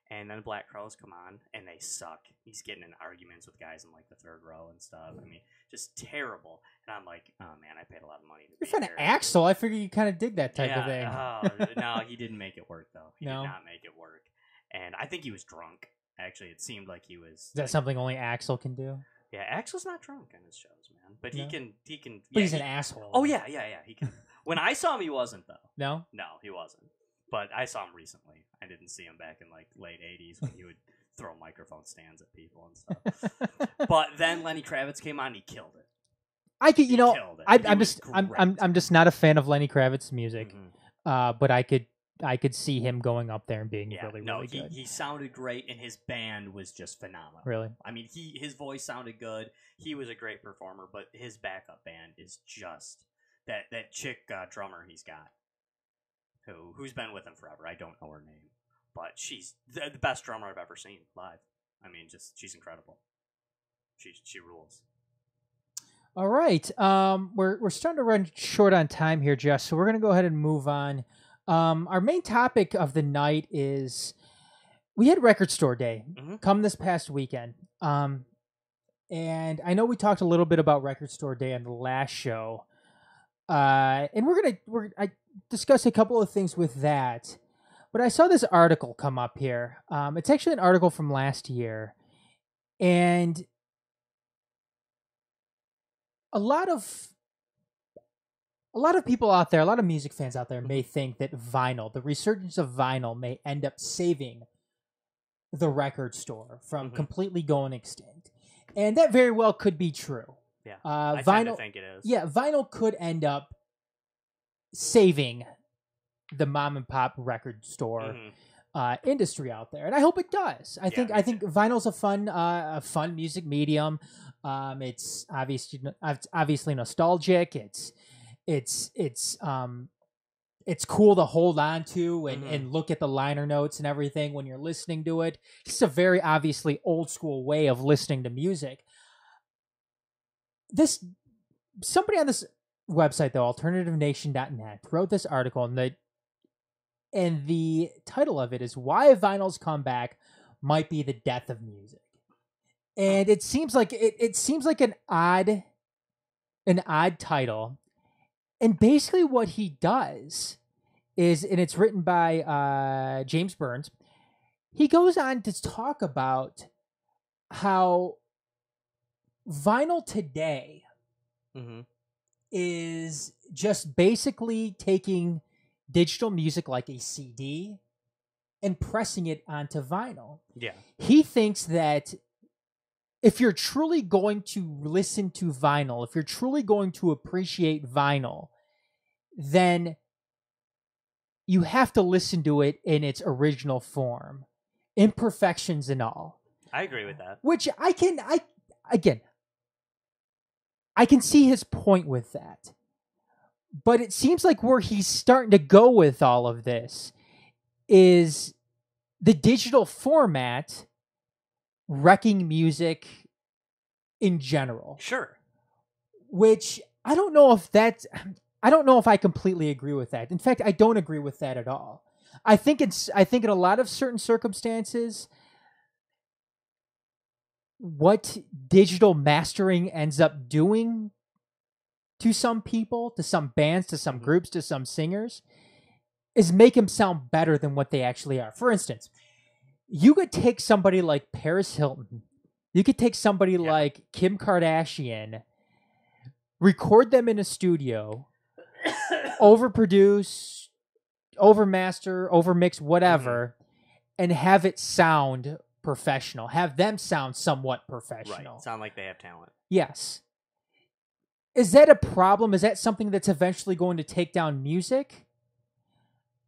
And then Black Crowes come on, and they suck. He's getting in arguments with guys in like the third row and stuff. I mean, just terrible. And I'm like, oh man, I paid a lot of money to
You're fan of Axl. I figure you kind of dig that type of thing.
No, he didn't make it work though. He did not make it work. And I think he was drunk. Actually, it seemed like he was.
Is that something only Axl can do?
Yeah, Axl's not drunk on his shows, man. But he can.
But he's an asshole.
Oh yeah. He can. When I saw him, he wasn't though.
No,
he wasn't. But I saw him recently. I didn't see him back in like late '80s when he would throw microphone stands at people and stuff. But then Lenny Kravitz came on, and he killed it.
I'm just not a fan of Lenny Kravitz's music. Mm-hmm. But I could see him going up there and being really good.
He sounded great, and his band was just phenomenal.
Really?
I mean, his voice sounded good. He was a great performer, but his backup band is just that chick drummer he's got, who's been with him forever. I don't know her name, but she's the best drummer I've ever seen live. I mean, just she's incredible. She rules.
All right, we're starting to run short on time here, Jess. So we're gonna go ahead and move on. Our main topic of the night is we had Record Store Day come this past weekend. And I know we talked a little bit about Record Store Day on the last show. And I discussed a couple of things with that. But I saw this article come up here. It's actually an article from last year. And a lot of people out there, a lot of music fans out there may think that vinyl, the resurgence of vinyl may end up saving the record store from completely going extinct. And that very well could be true.
Yeah, I tend to think it is.
Yeah, vinyl could end up saving the mom and pop record store industry out there, and I hope it does. I think vinyl's a fun music medium. It's obviously nostalgic. It's cool to hold on to and look at the liner notes and everything when you're listening to it. It's a very obviously old school way of listening to music. Somebody on this website, though, alternativenation.net, wrote this article, and the title of it is "Why Vinyl's Comeback Might Be the Death of Music." And it seems like an odd title. And basically what he does is, and it's written by James Burns, he goes on to talk about how vinyl today is just basically taking digital music like a CD and pressing it onto vinyl.
Yeah.
He thinks that if you're truly going to listen to vinyl, if you're truly going to appreciate vinyl, then you have to listen to it in its original form, imperfections and all.
I agree with that.
Which I can see his point with that. But it seems like where he's starting to go with all of this is the digital format wrecking music in general.
Sure.
Which I don't know if I completely agree with that. In fact, I don't agree with that at all. I think in a lot of certain circumstances, what digital mastering ends up doing to some people, to some bands, to some groups, to some singers, is make them sound better than what they actually are. For instance, you could take somebody like Paris Hilton, you could take somebody like Kim Kardashian, record them in a studio, overproduce, overmaster, overmix, whatever, and have it sound professional. Have them sound somewhat professional.
Right. Sound like they have talent.
Yes. Is that a problem? Is that something that's eventually going to take down music?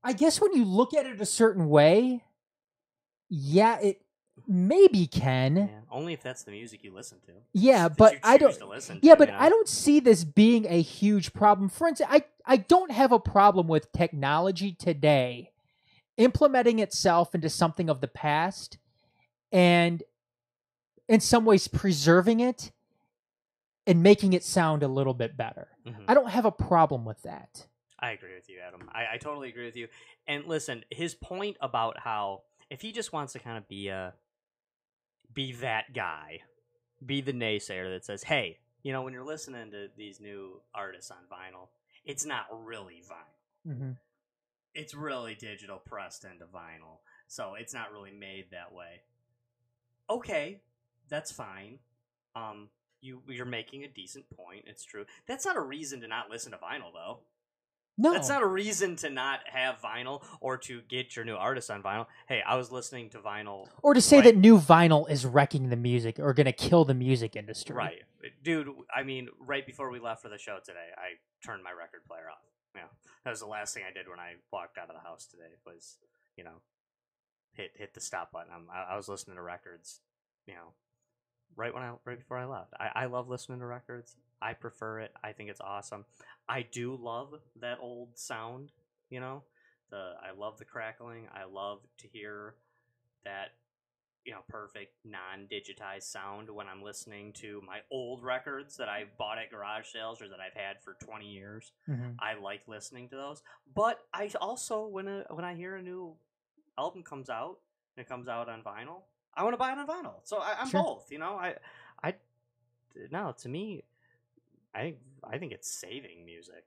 I guess when you look at it a certain way, yeah, it maybe can.
Yeah, only if that's the music you listen to.
Yeah, but I don't.
Yeah,
but I don't see this being a huge problem. For instance, I don't have a problem with technology today implementing itself into something of the past and in some ways preserving it and making it sound a little bit better. I don't have a problem with that.
I agree with you, Adam. I totally agree with you. And listen, his point about how if he just wants to kind of be that guy, be the naysayer that says, hey, when you're listening to these new artists on vinyl, it's not really vinyl. It's really digital pressed into vinyl. So it's not really made that way. Okay, that's fine. You're making a decent point. It's true. That's not a reason to not listen to vinyl, though.
No.
That's not a reason to not have vinyl or to get your new artist on vinyl. Hey, I was listening to vinyl.
Or to say that new vinyl is wrecking the music or going to kill the music industry.
Right. Dude, I mean, right before we left for the show today, I turned my record player off. Yeah. That was the last thing I did when I walked out of the house today was, hit the stop button. I was listening to records, right before I left. I love listening to records. I prefer it. I think it's awesome. I do love that old sound, you know. I love the crackling. I love to hear that, perfect non-digitized sound when I'm listening to my old records that I bought at garage sales or that I've had for 20 years.
Mm-hmm.
I like listening to those. But I also, when I hear a new album comes out and it comes out on vinyl, I want to buy it on vinyl. So I'm
Sure.
both. I no, to me, I think it's saving music.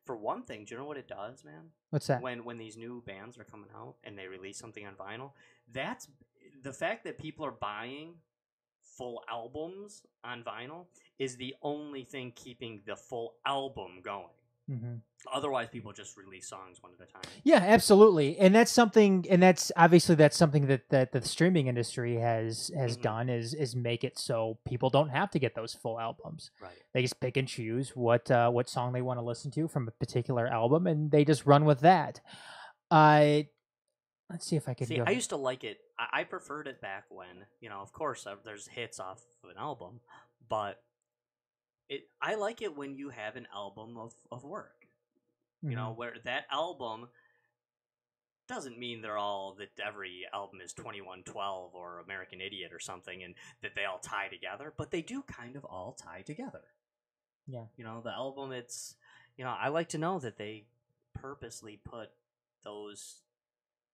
For one thing, do you know what it does, man?
What's that?
When these new bands are coming out and they release something on vinyl, that's the fact that people are buying full albums on vinyl is the only thing keeping the full album going.
Mm-hmm.
Otherwise, people just release songs one at a time.
Yeah, absolutely, and that's something, and that's obviously something that the streaming industry has done is make it so people don't have to get those full albums.
Right.
They just pick and choose what song they want to listen to from a particular album, and they just run with that. Let's see if I can.
I used to like it. I preferred it back when, of course, there's hits off of an album, but I like it when you have an album of work. Where that album doesn't mean that every album is 2112 or American Idiot or something and that they all tie together, but they do kind of all tie together.
Yeah.
The album, it's, I like to know that they purposely put those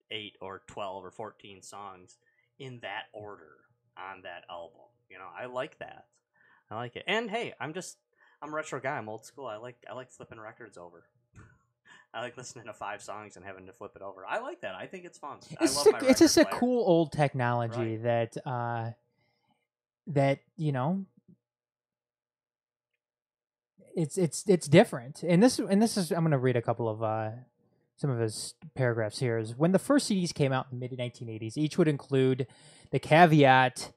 8 or 12 or 14 songs in that order on that album. I like that. I like it. And hey, I'm a retro guy. I'm old school. I like flipping records over. I like listening to 5 songs and having to flip it over. I like that. I think it's fun.
It's just a cool old technology, right, that it's different. And this is, I'm going to read a couple of some of his paragraphs here. Is when the first CDs came out in the mid 1980s, each would include the caveat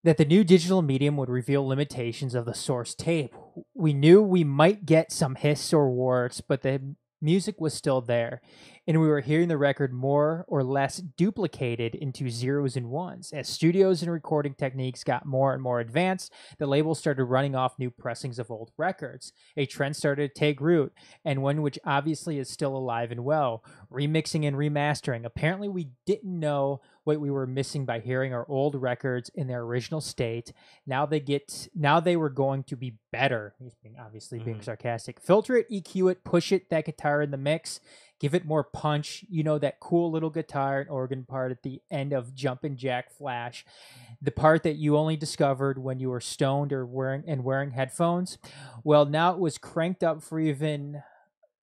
that the new digital medium would reveal limitations of the source tape. We knew we might get some hiss or warts, but the music was still there, and we were hearing the record more or less duplicated into zeros and ones. As studios and recording techniques got more and more advanced, the label started running off new pressings of old records. A trend started to take root, and one which obviously is still alive and well: remixing and remastering. Apparently, we didn't know what we were missing by hearing our old records in their original state. Now they were going to be better. He's being sarcastic. Filter it, EQ it, push it, that guitar in the mix, give it more punch. That cool little guitar and organ part at the end of Jumpin' Jack Flash, the part that you only discovered when you were stoned or wearing headphones. Well, now it was cranked up for even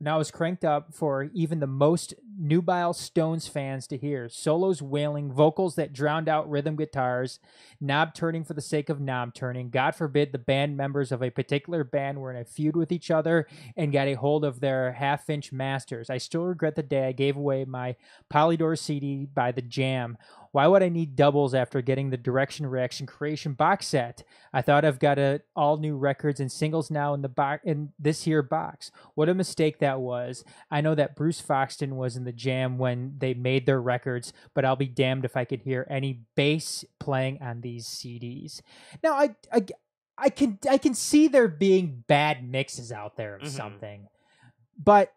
the most nubile Stones fans to hear. Solos wailing, vocals that drowned out rhythm guitars, knob turning for the sake of knob turning. God forbid the band members of a particular band were in a feud with each other and got a hold of their half-inch masters. I still regret the day I gave away my Polydor CD by The Jam. Why would I need doubles after getting the Direction Reaction Creation box set? I thought I've got all new records and singles now in this here box. What a mistake that was. I know that Bruce Foxton was in the Jam when they made their records, but I'll be damned if I could hear any bass playing on these CDs. Now, I can see there being bad mixes out there of something, but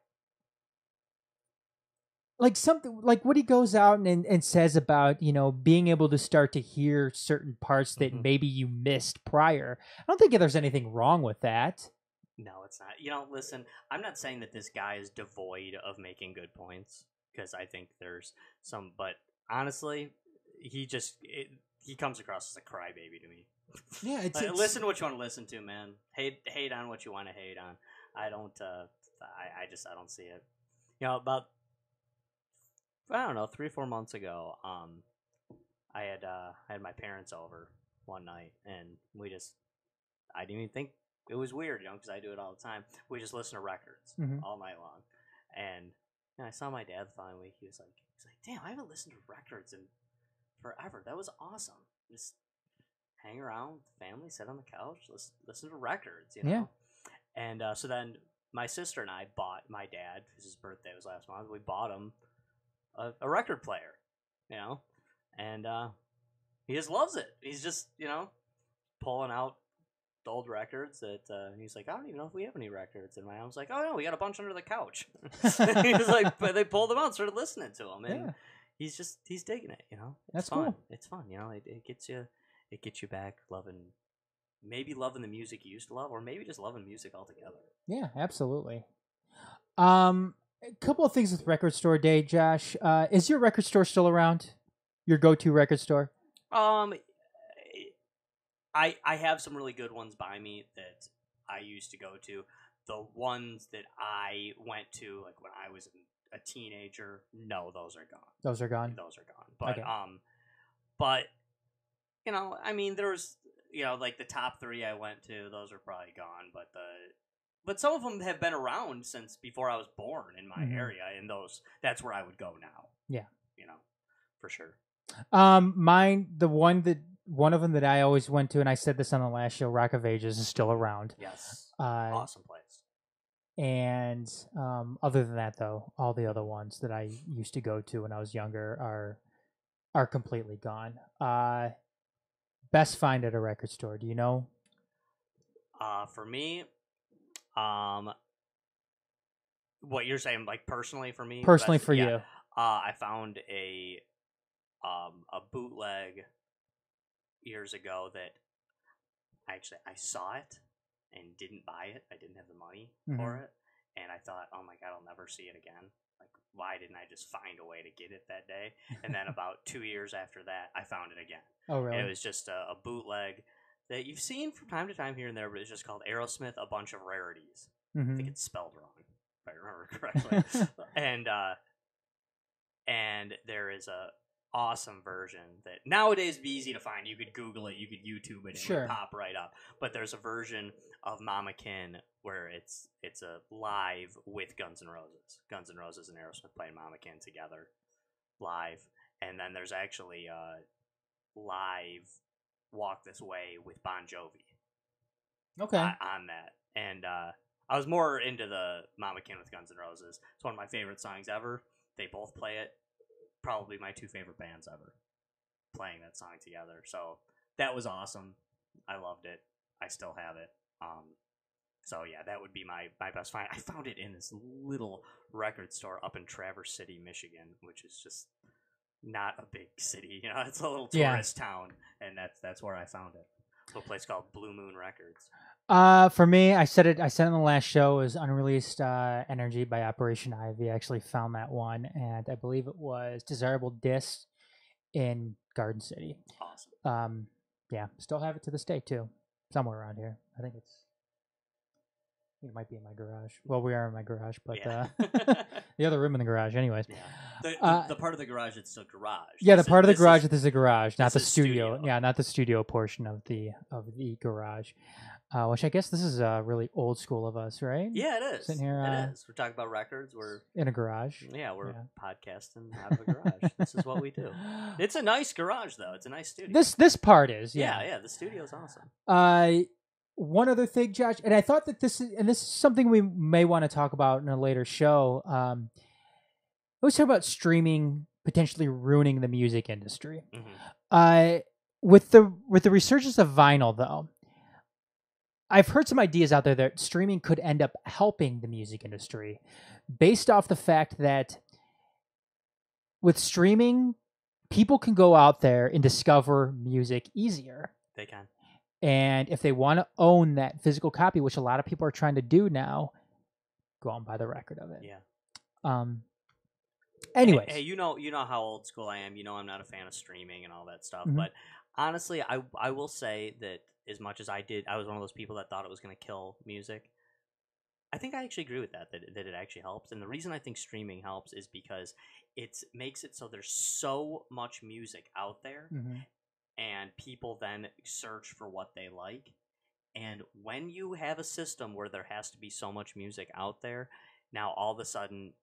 like something like what he goes out and says about, being able to start to hear certain parts that maybe you missed prior. I don't think there's anything wrong with that.
No, it's not. Listen, I'm not saying that this guy is devoid of making good points, because I think there's some, but honestly, he comes across as a crybaby to me.
Yeah, it's
listen to what you want to listen to, man. Hate on what you want to hate on. I don't. I don't see it. About, I don't know, 3-4 months ago, I had my parents over one night, and I didn't even think it was weird, because I do it all the time. We just listen to records all night long, and I saw my dad the following week. He was like, "Damn, I haven't listened to records in forever. That was awesome. Just hang around with the family, sit on the couch, listen to records,
Yeah.
And so then my sister and I bought my dad, because his birthday was last month. We bought him a record player, and he just loves it. He's just, pulling out old records that he's like, I don't even know if we have any records. And my mom's like, oh no, we got a bunch under the couch. He was like, but they pulled them out and started listening to them, and he's digging it.
That's
fun.
Cool.
It's fun. It gets you back loving the music you used to love, or maybe just loving music altogether.
Yeah, absolutely. A couple of things with Record Store Day, Josh. Is your record store still around? Your go-to record store?
I have some really good ones by me that I used to go to. The ones that I went to, like when I was a teenager, no, those are gone.
Those are gone.
But
okay.
But I mean, there's like the top 3 I went to, those are probably gone. But some of them have been around since before I was born in my area, and that's where I would go now.
Yeah,
for sure.
One of them that I always went to, and I said this on the last show, Rock of Ages is still around.
Yes. Awesome place.
And other than that, though, all the other ones that I used to go to when I was younger are completely gone. Best find at a record store, do you know?
For me, what you're saying, like personally for me?
Personally for you.
I found a bootleg years ago that I saw it and didn't buy it. I didn't have the money for it, and I thought, oh my god, I'll never see it again. Like, why didn't I just find a way to get it that day? And then about 2 years after that, I found it again.
Oh, really?
And it was just a bootleg that you've seen from time to time here and there, but it's just called Aerosmith, A Bunch of Rarities. I think it's spelled wrong, if I remember correctly. And there is a awesome version that nowadays would be easy to find. You could Google it, you could YouTube it, and it would pop right up. But there's a version of Mama Kin where it's a live with Guns N' Roses. Guns N' Roses and Aerosmith playing Mama Kin together live. And then there's actually a live Walk This Way with Bon Jovi.
Okay.
On that. And I was more into the Mama Kin with Guns N' Roses. It's one of my favorite songs ever. They both play it. Probably my 2 favorite bands ever playing that song together. So that was awesome. I loved it. I still have it. So yeah, that would be my best find. I found it in this little record store up in Traverse City, Michigan, which is just not a big city. It's a little tourist town, and that's where I found it. A little place called Blue Moon Records.
For me, I said it in the last show, is Unreleased Energy by Operation Ivy. I actually found that one, and I believe it was Desirable Disc in Garden City.
Awesome.
Yeah, still have it to this day too, somewhere around here. I think it might be in my garage. Well, we are in my garage, but the other room in the garage, anyways.
Yeah. The part of the garage that's still garage.
Yeah, the part of the garage that is the garage, not the studio. Yeah, not the studio portion of the garage. Which I guess this is really old school of us, right?
Yeah, it is.
Sitting here,
it is. We're talking about records. We're
in a garage.
Yeah, we're podcasting out of a garage. This is what we do. It's a nice garage, though. It's a nice studio.
This part is,
yeah. The studio's awesome.
One other thing, Josh, and I thought that this is something we may want to talk about in a later show. I was talking about streaming potentially ruining the music industry. With the resurgence of vinyl, though, I've heard some ideas out there that streaming could end up helping the music industry, based off the fact that with streaming, people can go out there and discover music easier.
They can.
And if they want to own that physical copy, which a lot of people are trying to do now, go out and buy the record of it.
Yeah.
Anyways.
Hey, you know how old school I am. I'm not a fan of streaming and all that stuff. But honestly, I will say that as much as I was one of those people that thought it was going to kill music. I think I actually agree with that it actually helps. And the reason I think streaming helps is because it makes it so there's so much music out there. And people then search for what they like. And when you have a system where there has to be so much music out there, now all of a sudden,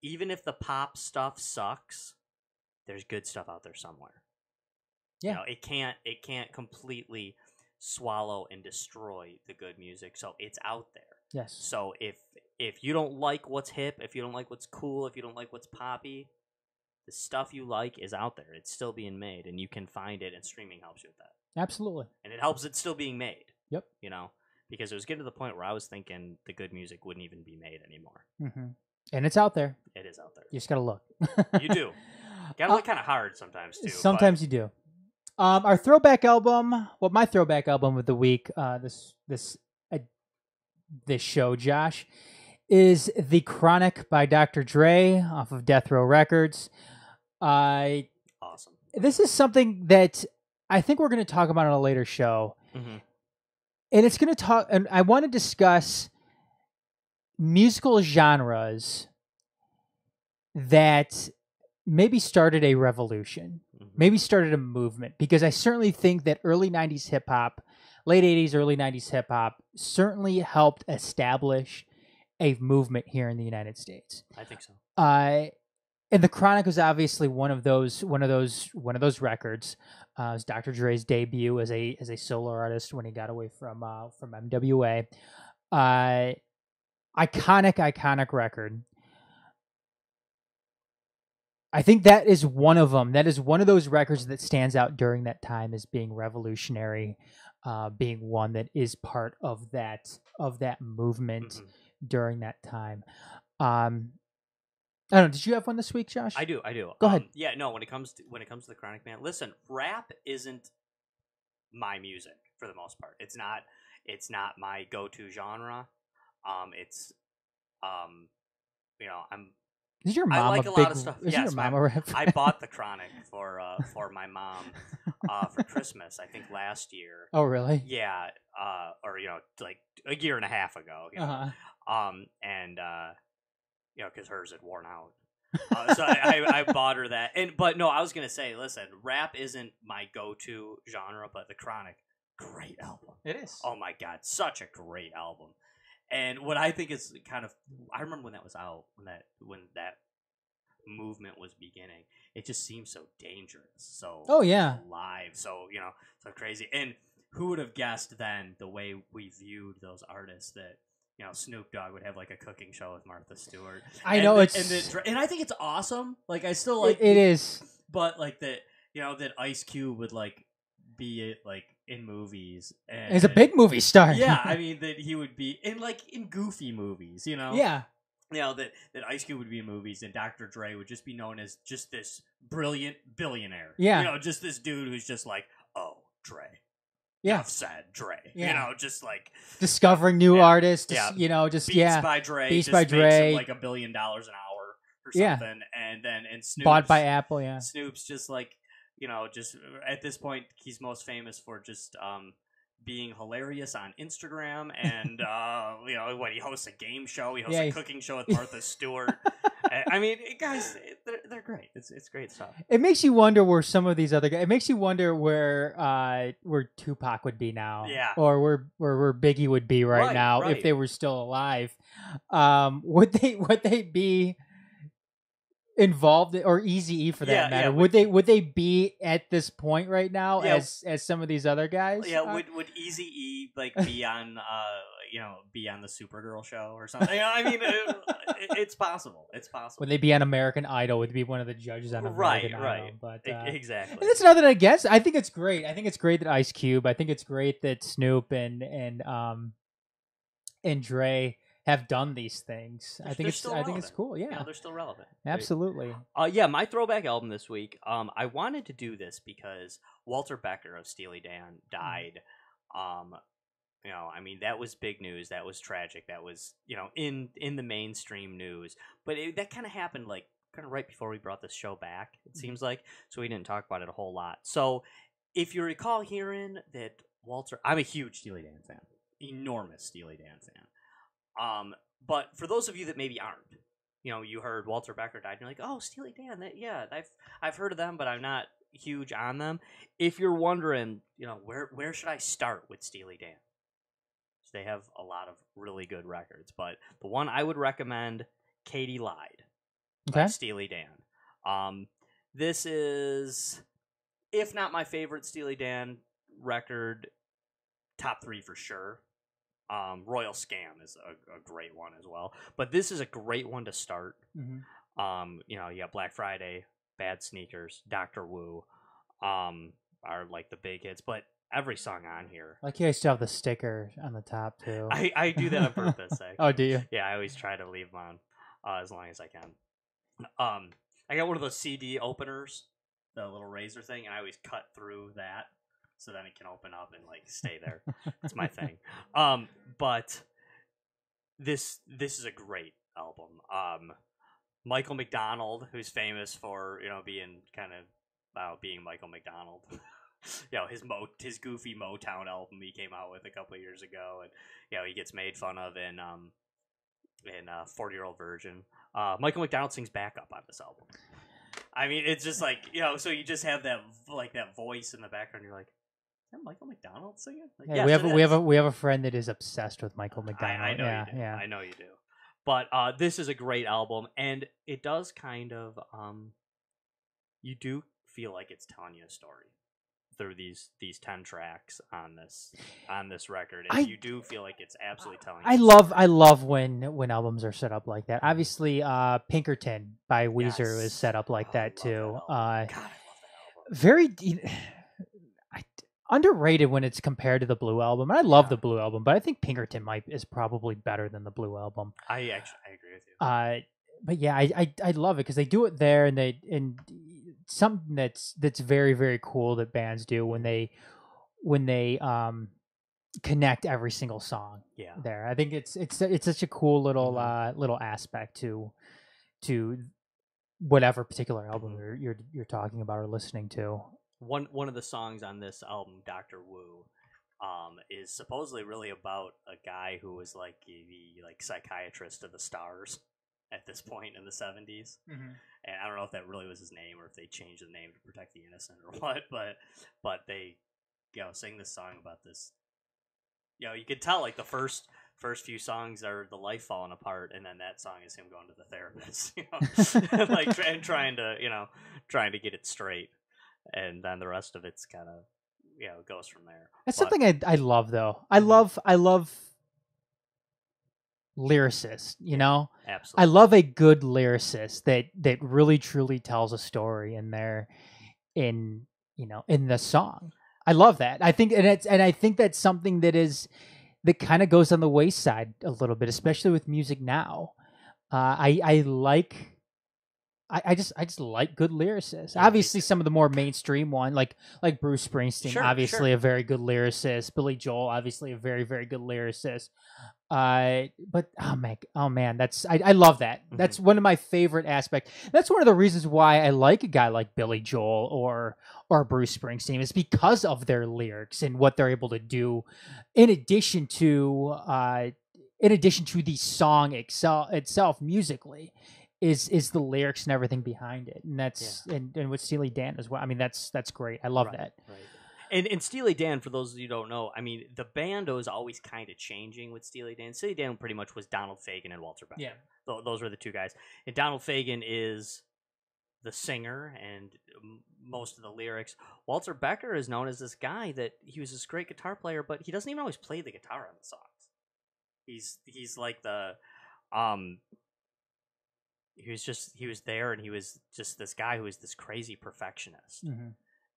even if the pop stuff sucks, there's good stuff out there somewhere.
Yeah.
It can't completely swallow and destroy the good music. So it's out there.
Yes.
So if you don't like what's hip, if you don't like what's cool, if you don't like what's poppy, the stuff you like is out there. It's still being made, and you can find it, and streaming helps you with that.
Absolutely.
And it helps it still being made.
Yep.
You know, because it was getting to the point where I was thinking the good music wouldn't even be made anymore.
Mm-hmm. And it's out there.
It is out there.
You just gotta look.
You do. Gotta look kind of hard sometimes too.
Sometimes you do. Our throwback album. Well, my throwback album of the week. This show, Josh, is The Chronic by Dr. Dre off of Death Row Records.
Awesome.
This is something that I think we're going to talk about on a later show. Mm-hmm. And it's going to talk, and I want to discuss musical genres that maybe started a revolution, maybe started a movement, because I certainly think that early 90s hip hop, late 80s, early 90s hip hop certainly helped establish a movement here in the United States.
I think so.
And The Chronic was obviously one of those records. It was Dr. Dre's debut as a solo artist when he got away from MWA. Iconic record. I think that is one of them. That is one of those records that stands out during that time as being revolutionary, being one that is part of that movement during that time. I don't know. Did you have one this week, Josh?
I do.
Go ahead.
Yeah, no. When it comes to the Chronic, man, listen. Rap isn't my music for the most part. It's not my go-to genre. It's I'm.
Is your mom
I like a lot of stuff.
Is
yes,
your mom a rapper?
I bought the Chronic for my mom for Christmas. I think last year.
Oh, really?
Yeah. Or like a year and a half ago. Because hers had worn out. So I bought her that. But no, I was gonna say, listen, rap isn't my go-to genre, but the Chronic, great album.
It is.
Oh my god, such a great album. And what I think is kind of, I remember when that was out, when that movement was beginning, it just seemed so dangerous, so alive, so so crazy. And who would have guessed then, the way we viewed those artists, that Snoop Dogg would have like a cooking show with Martha Stewart.
I know,
and I think it's awesome. Like, I still like
it is,
but like that, that Ice Cube would like be like in movies. And
he's a big movie star.
Yeah, I mean that he would be in goofy movies.
Yeah.
That Ice Cube would be in movies, and Dr. Dre would just be known as just this brilliant billionaire.
Yeah.
Just this dude who's just like, oh, Dre.
Yeah.
Enough said, Dre.
Yeah.
Just like
discovering new artists.
Yeah.
Just
Beats by Dre.
Beats
just
by
makes
Dre.
him like $1 billion an hour or something. And Snoop's
bought by Apple. Yeah.
Snoop's just like, just at this point, he's most famous for just being hilarious on Instagram, and he hosts a game show. He hosts a cooking show with Martha Stewart. I mean, guys, they're great. It's great stuff.
It makes you wonder where some of these other guys. It makes you wonder where Tupac would be now, or where Biggie would be right now if they were still alive. Would they be involved, or Eazy-E for that matter? Would they be at this point right now as some of these other guys?
Yeah, would Eazy-E be on be on the Supergirl show or something? I mean, it's possible. It's possible.
Would they be on American Idol? Would they be one of the judges on American Idol?
Right.
But
exactly.
And it's nothing against. I think it's great. I think it's great that Ice Cube. I think it's great that Snoop and Dre have done these things. I think it's cool. Yeah,
they're still relevant.
Absolutely.
My throwback album this week. I wanted to do this because Walter Becker of Steely Dan died. I mean, that was big news. That was tragic. That was in the mainstream news. But that kind of happened like kind of right before we brought this show back. It seems like, so we didn't talk about it a whole lot. So if you recall hearing that Walter, I'm a huge Steely Dan fan, enormous Steely Dan fan. But for those of you that maybe aren't, you heard Walter Becker died, and you're like, oh, Steely Dan, I've heard of them, but I'm not huge on them. If you're wondering, where should I start with Steely Dan? So they have a lot of really good records, but the one I would recommend, Katie Lied, by Steely Dan. This is, if not my favorite Steely Dan record, top 3 for sure. Royal Scam is a great one as well, but this is a great one to start. You got Black Friday, Bad Sneakers, Dr. Wu, are like the big hits, but every song on here.
Like you still have the sticker on the top too.
I do that on purpose. Actually.
Oh, do you?
Yeah, I always try to leave them on as long as I can. I got one of those CD openers, the little razor thing, and I always cut through that so then it can open up and like stay there. It's my thing. But this is a great album. Michael McDonald, who's famous for being kind of being Michael McDonald. His goofy Motown album he came out with a couple of years ago, and he gets made fun of in 40-Year-Old Virgin. Michael McDonald sings backup on this album. I mean, it's just like so you just have that voice in the background. You're like, is that Michael McDonald singing? Like,
yeah,
yes,
we have a friend that is obsessed with Michael McDonald.
I know you do. Yeah, I know you do. But this is a great album, and it does kind of you do feel like it's telling you a story through these 10 tracks on this record. And you do feel like it's absolutely telling you.
I love when albums are set up like that. Obviously, Pinkerton by Weezer is set up like that too.
God, I love that album.
Very underrated when it's compared to the Blue album. And I love the Blue album, but I think Pinkerton is probably better than the Blue album.
I agree with you.
But yeah, I love it because they do it there, and something that's very, very cool that bands do when they connect every single song.
Yeah,
there. I think it's such a cool little little aspect to whatever particular album you're talking about or listening to.
One of the songs on this album, Dr. Wu, is supposedly really about a guy who was like the psychiatrist of the stars at this point in the 70s. Mm-hmm. And I don't know if that really was his name or if they changed the name to protect the innocent or what, but they sing this song about this. You could tell like the first few songs are the life falling apart, and then that song is him going to the therapist, like and trying to get it straight. And then the rest of it's kind of it goes from there.
That's something I love though. I love lyricists,
Absolutely.
I love a good lyricist that really truly tells a story in the song. I love that. I think I think that's something that kind of goes on the wayside a little bit, especially with music now. I just like good lyricists. Yeah, obviously, some of the more mainstream one, like Bruce Springsteen, obviously a very good lyricist. Billy Joel, obviously a very, very good lyricist. But oh man, I love that. Mm-hmm. That's one of my favorite aspects. That's one of the reasons why I like a guy like Billy Joel or Bruce Springsteen is because of their lyrics and what they're able to do, in addition to the song itself musically. Is the lyrics and everything behind it, and that's and with Steely Dan as well. I mean, that's great. I love that.
Right. And Steely Dan, for those of you who don't know, I mean, the band was always kind of changing with Steely Dan. Steely Dan pretty much was Donald Fagen and Walter Becker. Yeah, those were the two guys. And Donald Fagen is the singer and most of the lyrics. Walter Becker is known as this guy that he was this great guitar player, but he doesn't even always play the guitar on the songs. He's like the he was there, and he was just this guy who was this crazy perfectionist. Mm-hmm.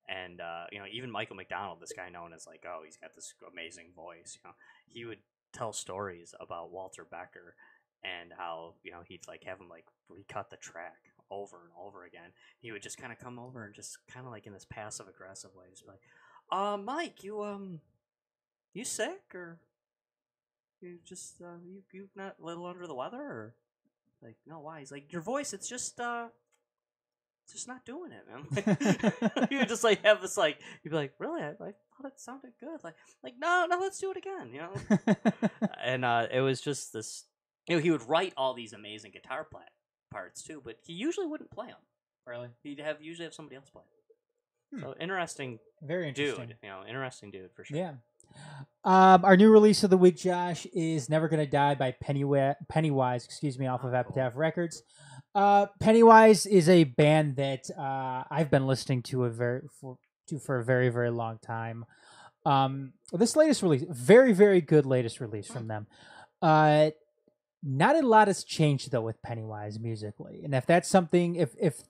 And even Michael McDonald, this guy known as like, oh, he's got this amazing voice. He would tell stories about Walter Becker and how he'd like have him like recut the track over and over again. He would just kind of come over and just kind of like in this passive aggressive way, just be like, Mike, you sick, or you just you not a little under the weather, or like, no, why? He's like, your voice, it's just not doing it, man. You would just like have this like, you'd be like, really? I thought it sounded good. Like no, let's do it again, And it was just this, he would write all these amazing guitar parts too, but he usually wouldn't play them.
Really?
He'd usually have somebody else play. So interesting,
very interesting
dude. Interesting dude for sure.
Yeah. Our new release of the week, Josh, is "Never Gonna Die" by Pennywise. Off of Epitaph Records. Pennywise is a band that I've been listening to for a very, very long time. This latest release, very, very good latest release from them. Not a lot has changed though with Pennywise musically, and if that's something, if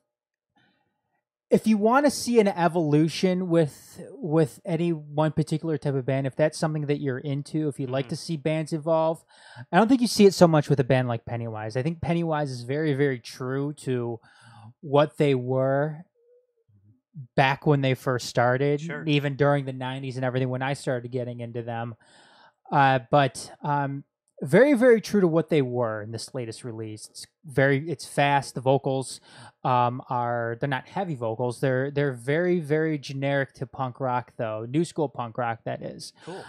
if you want to see an evolution with any one particular type of band, if that's something that you're into, if you'd like to see bands evolve, I don't think you see it so much with a band like Pennywise. I think Pennywise is very, very true to what they were back when they first started, even during the 90s and everything, when I started getting into them. But very, very true to what they were in this latest release. It's fast. The vocals they're not heavy vocals. They're very, very generic to punk rock, though. New school punk rock, that is.
Cool.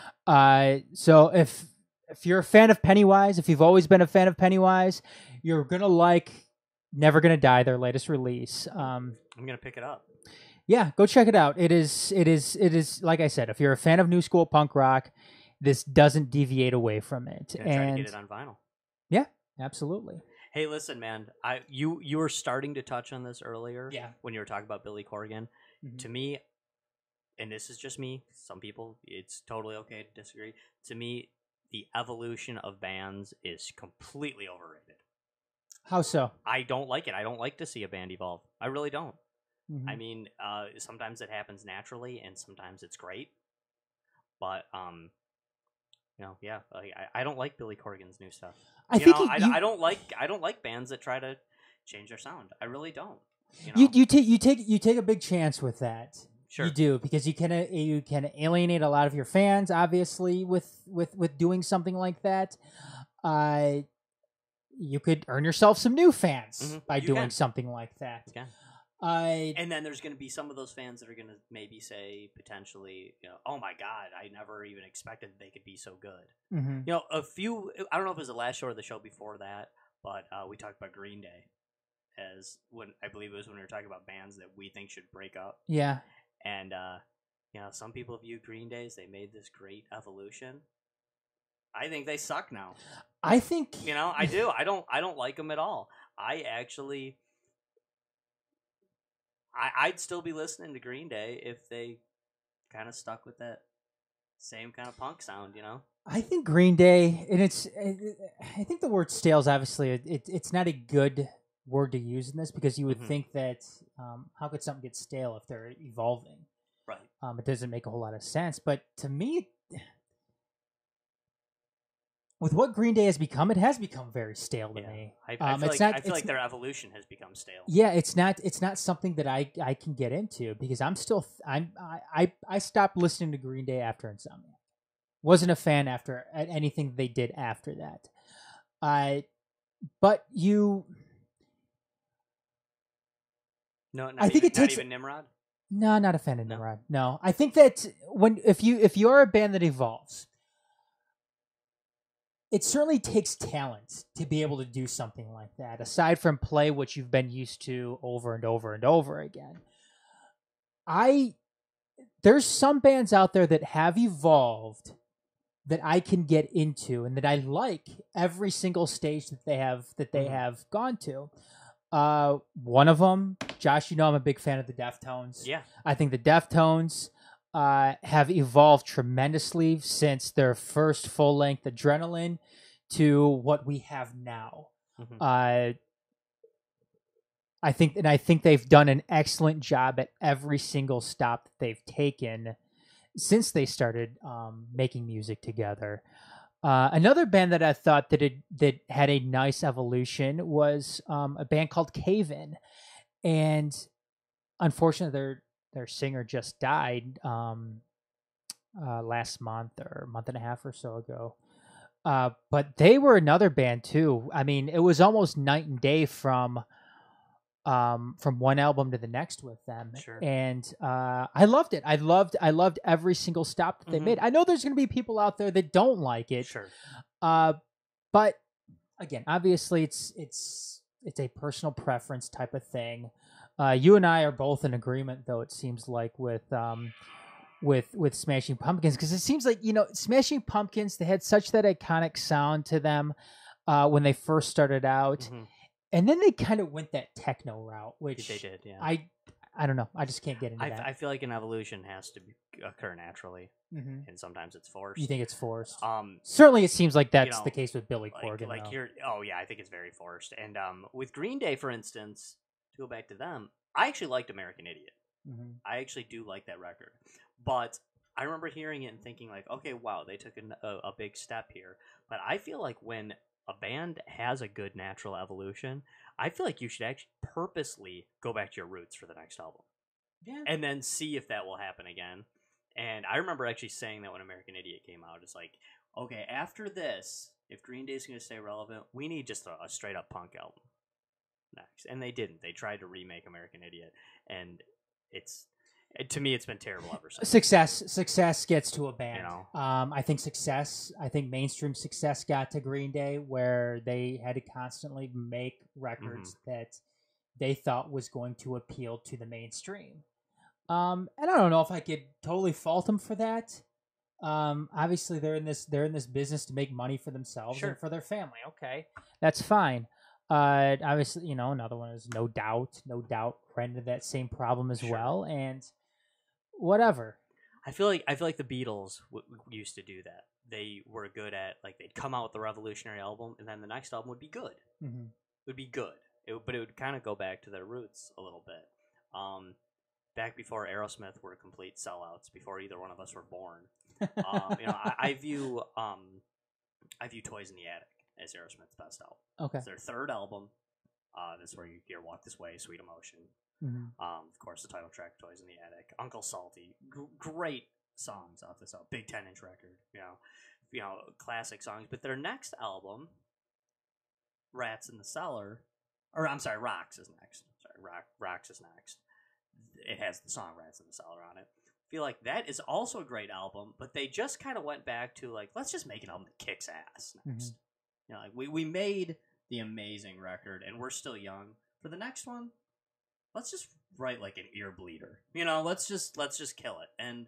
So if you're a fan of Pennywise, if you've always been a fan of Pennywise, you're gonna like Never Gonna Die, their latest release.
I'm gonna pick it up.
Yeah, go check it out. It is like I said, if you're a fan of new school punk rock, this doesn't deviate away from it.
And try to get it on vinyl.
Yeah, absolutely.
Hey, listen, man. You were starting to touch on this earlier.
Yeah.
When you were talking about Billy Corgan. Mm-hmm. To me, and this is just me. Some people, it's totally okay to disagree. To me, the evolution of bands is completely overrated.
How so?
I don't like it. I don't like to see a band evolve. I really don't.
Mm-hmm.
I mean, sometimes it happens naturally, and sometimes it's great. But I don't like Billy Corgan's new stuff. I don't like bands that try to change their sound. I really don't.
You take a big chance with that.
Sure.
You do, because you can alienate a lot of your fans, obviously, with doing something like that. You could earn yourself some new fans by doing something like that.
You can. And then there's going to be some of those fans that are going to maybe say potentially, oh my God, I never even expected they could be so good.
Mm-hmm.
A few, I don't know if it was the last show or the show before that, but we talked about Green Day I believe it was when we were talking about bands that we think should break up.
Yeah.
And, some people view Green Day as they made this great evolution. I think they suck now.
I think,
I do. I don't like them at all. I'd still be listening to Green Day if they kind of stuck with that same kind of punk sound,
I think Green Day, and I think the word stale is obviously, it's not a good word to use in this, because you would think that, how could something get stale if they're evolving?
Right.
It doesn't make a whole lot of sense. But to me, with what Green Day has become, it has become very stale to me.
I feel like their evolution has become stale.
Yeah, it's not something that I can get into, because I stopped listening to Green Day after Insomnia. Wasn't a fan after anything they did after that. But you.
No,
I think it takes
even Nimrod.
No, not a fan of Nimrod. No, I think that if you're a band that evolves, it certainly takes talent to be able to do something like that, aside from play what you've been used to over and over and over again. There's some bands out there that have evolved that I can get into, and that I like every single stage that they have gone to. One of them, Josh, I'm a big fan of the Deftones.
Yeah. I
think the Deftones have evolved tremendously since their first full-length Adrenaline to what we have now. Mm-hmm. I think they've done an excellent job at every single stop that they've taken since they started making music together. Another band that I thought that had a nice evolution was a band called Cave In, and unfortunately their singer just died last month or a month and a half or so ago. But they were another band too. I mean, it was almost night and day from one album to the next with them.
Sure.
And I loved it. I loved every single stop that they made. I know there's going to be people out there that don't like it.
Sure.
But again, obviously it's a personal preference type of thing. You and I are both in agreement, though, it seems like, with Smashing Pumpkins, because it seems like, Smashing Pumpkins, they had such that iconic sound to them when they first started out. Mm-hmm. And then they kind of went that techno route, which
they did. Yeah.
I don't know. I just can't get into that.
I feel like an evolution has to occur naturally, and sometimes it's forced.
You think it's forced? Certainly, it seems like that's the case with Billy Corgan.
I think it's very forced. And with Green Day, for instance, to go back to them, I actually liked American Idiot.
Mm-hmm.
I actually do like that record, but I remember hearing it and thinking like, okay, wow, they took a big step here. But I feel like when a band has a good natural evolution, I feel like you should actually purposely go back to your roots for the next album.
Yeah.
And then see if that will happen again. And I remember actually saying that when American Idiot came out. It's like, okay, after this, if Green Day's going to stay relevant, we need just a straight up punk album next. And they didn't. They tried to remake American Idiot. And to me, it's been terrible ever since.
Success gets to a band.
You know?
I think mainstream success got to Green Day, where they had to constantly make records that they thought was going to appeal to the mainstream. And I don't know if I could totally fault them for that. Obviously, they're in this business to make money for themselves and for their family. Okay, that's fine. Obviously, another one is No Doubt. No Doubt ran into that same problem as well, and whatever.
I feel like the Beatles used to do that. They were good at, like, they'd come out with the revolutionary album, and then the next album would be good.
Mm-hmm.
It would be good, but it would kind of go back to their roots a little bit. Back before Aerosmith were complete sellouts, before either one of us were born. I view Toys in the Attic as Aerosmith's best album.
Okay.
It's their third album. This is where you hear Walk This Way, Sweet Emotion.
Mm-hmm.
Of course, the title track, Toys in the Attic. Uncle Salty. Great songs off this album. Big 10-inch record. Classic songs. But their next album, Rats in the Cellar, or I'm sorry, Rocks is next. Rocks is next. It has the song Rats in the Cellar on it. I feel like that is also a great album, but they just kind of went back to, like, let's just make an album that kicks ass next.
Mm-hmm.
Like we made the amazing record, and we're still young. For the next one, let's just write like an ear bleeder. Let's just kill it. And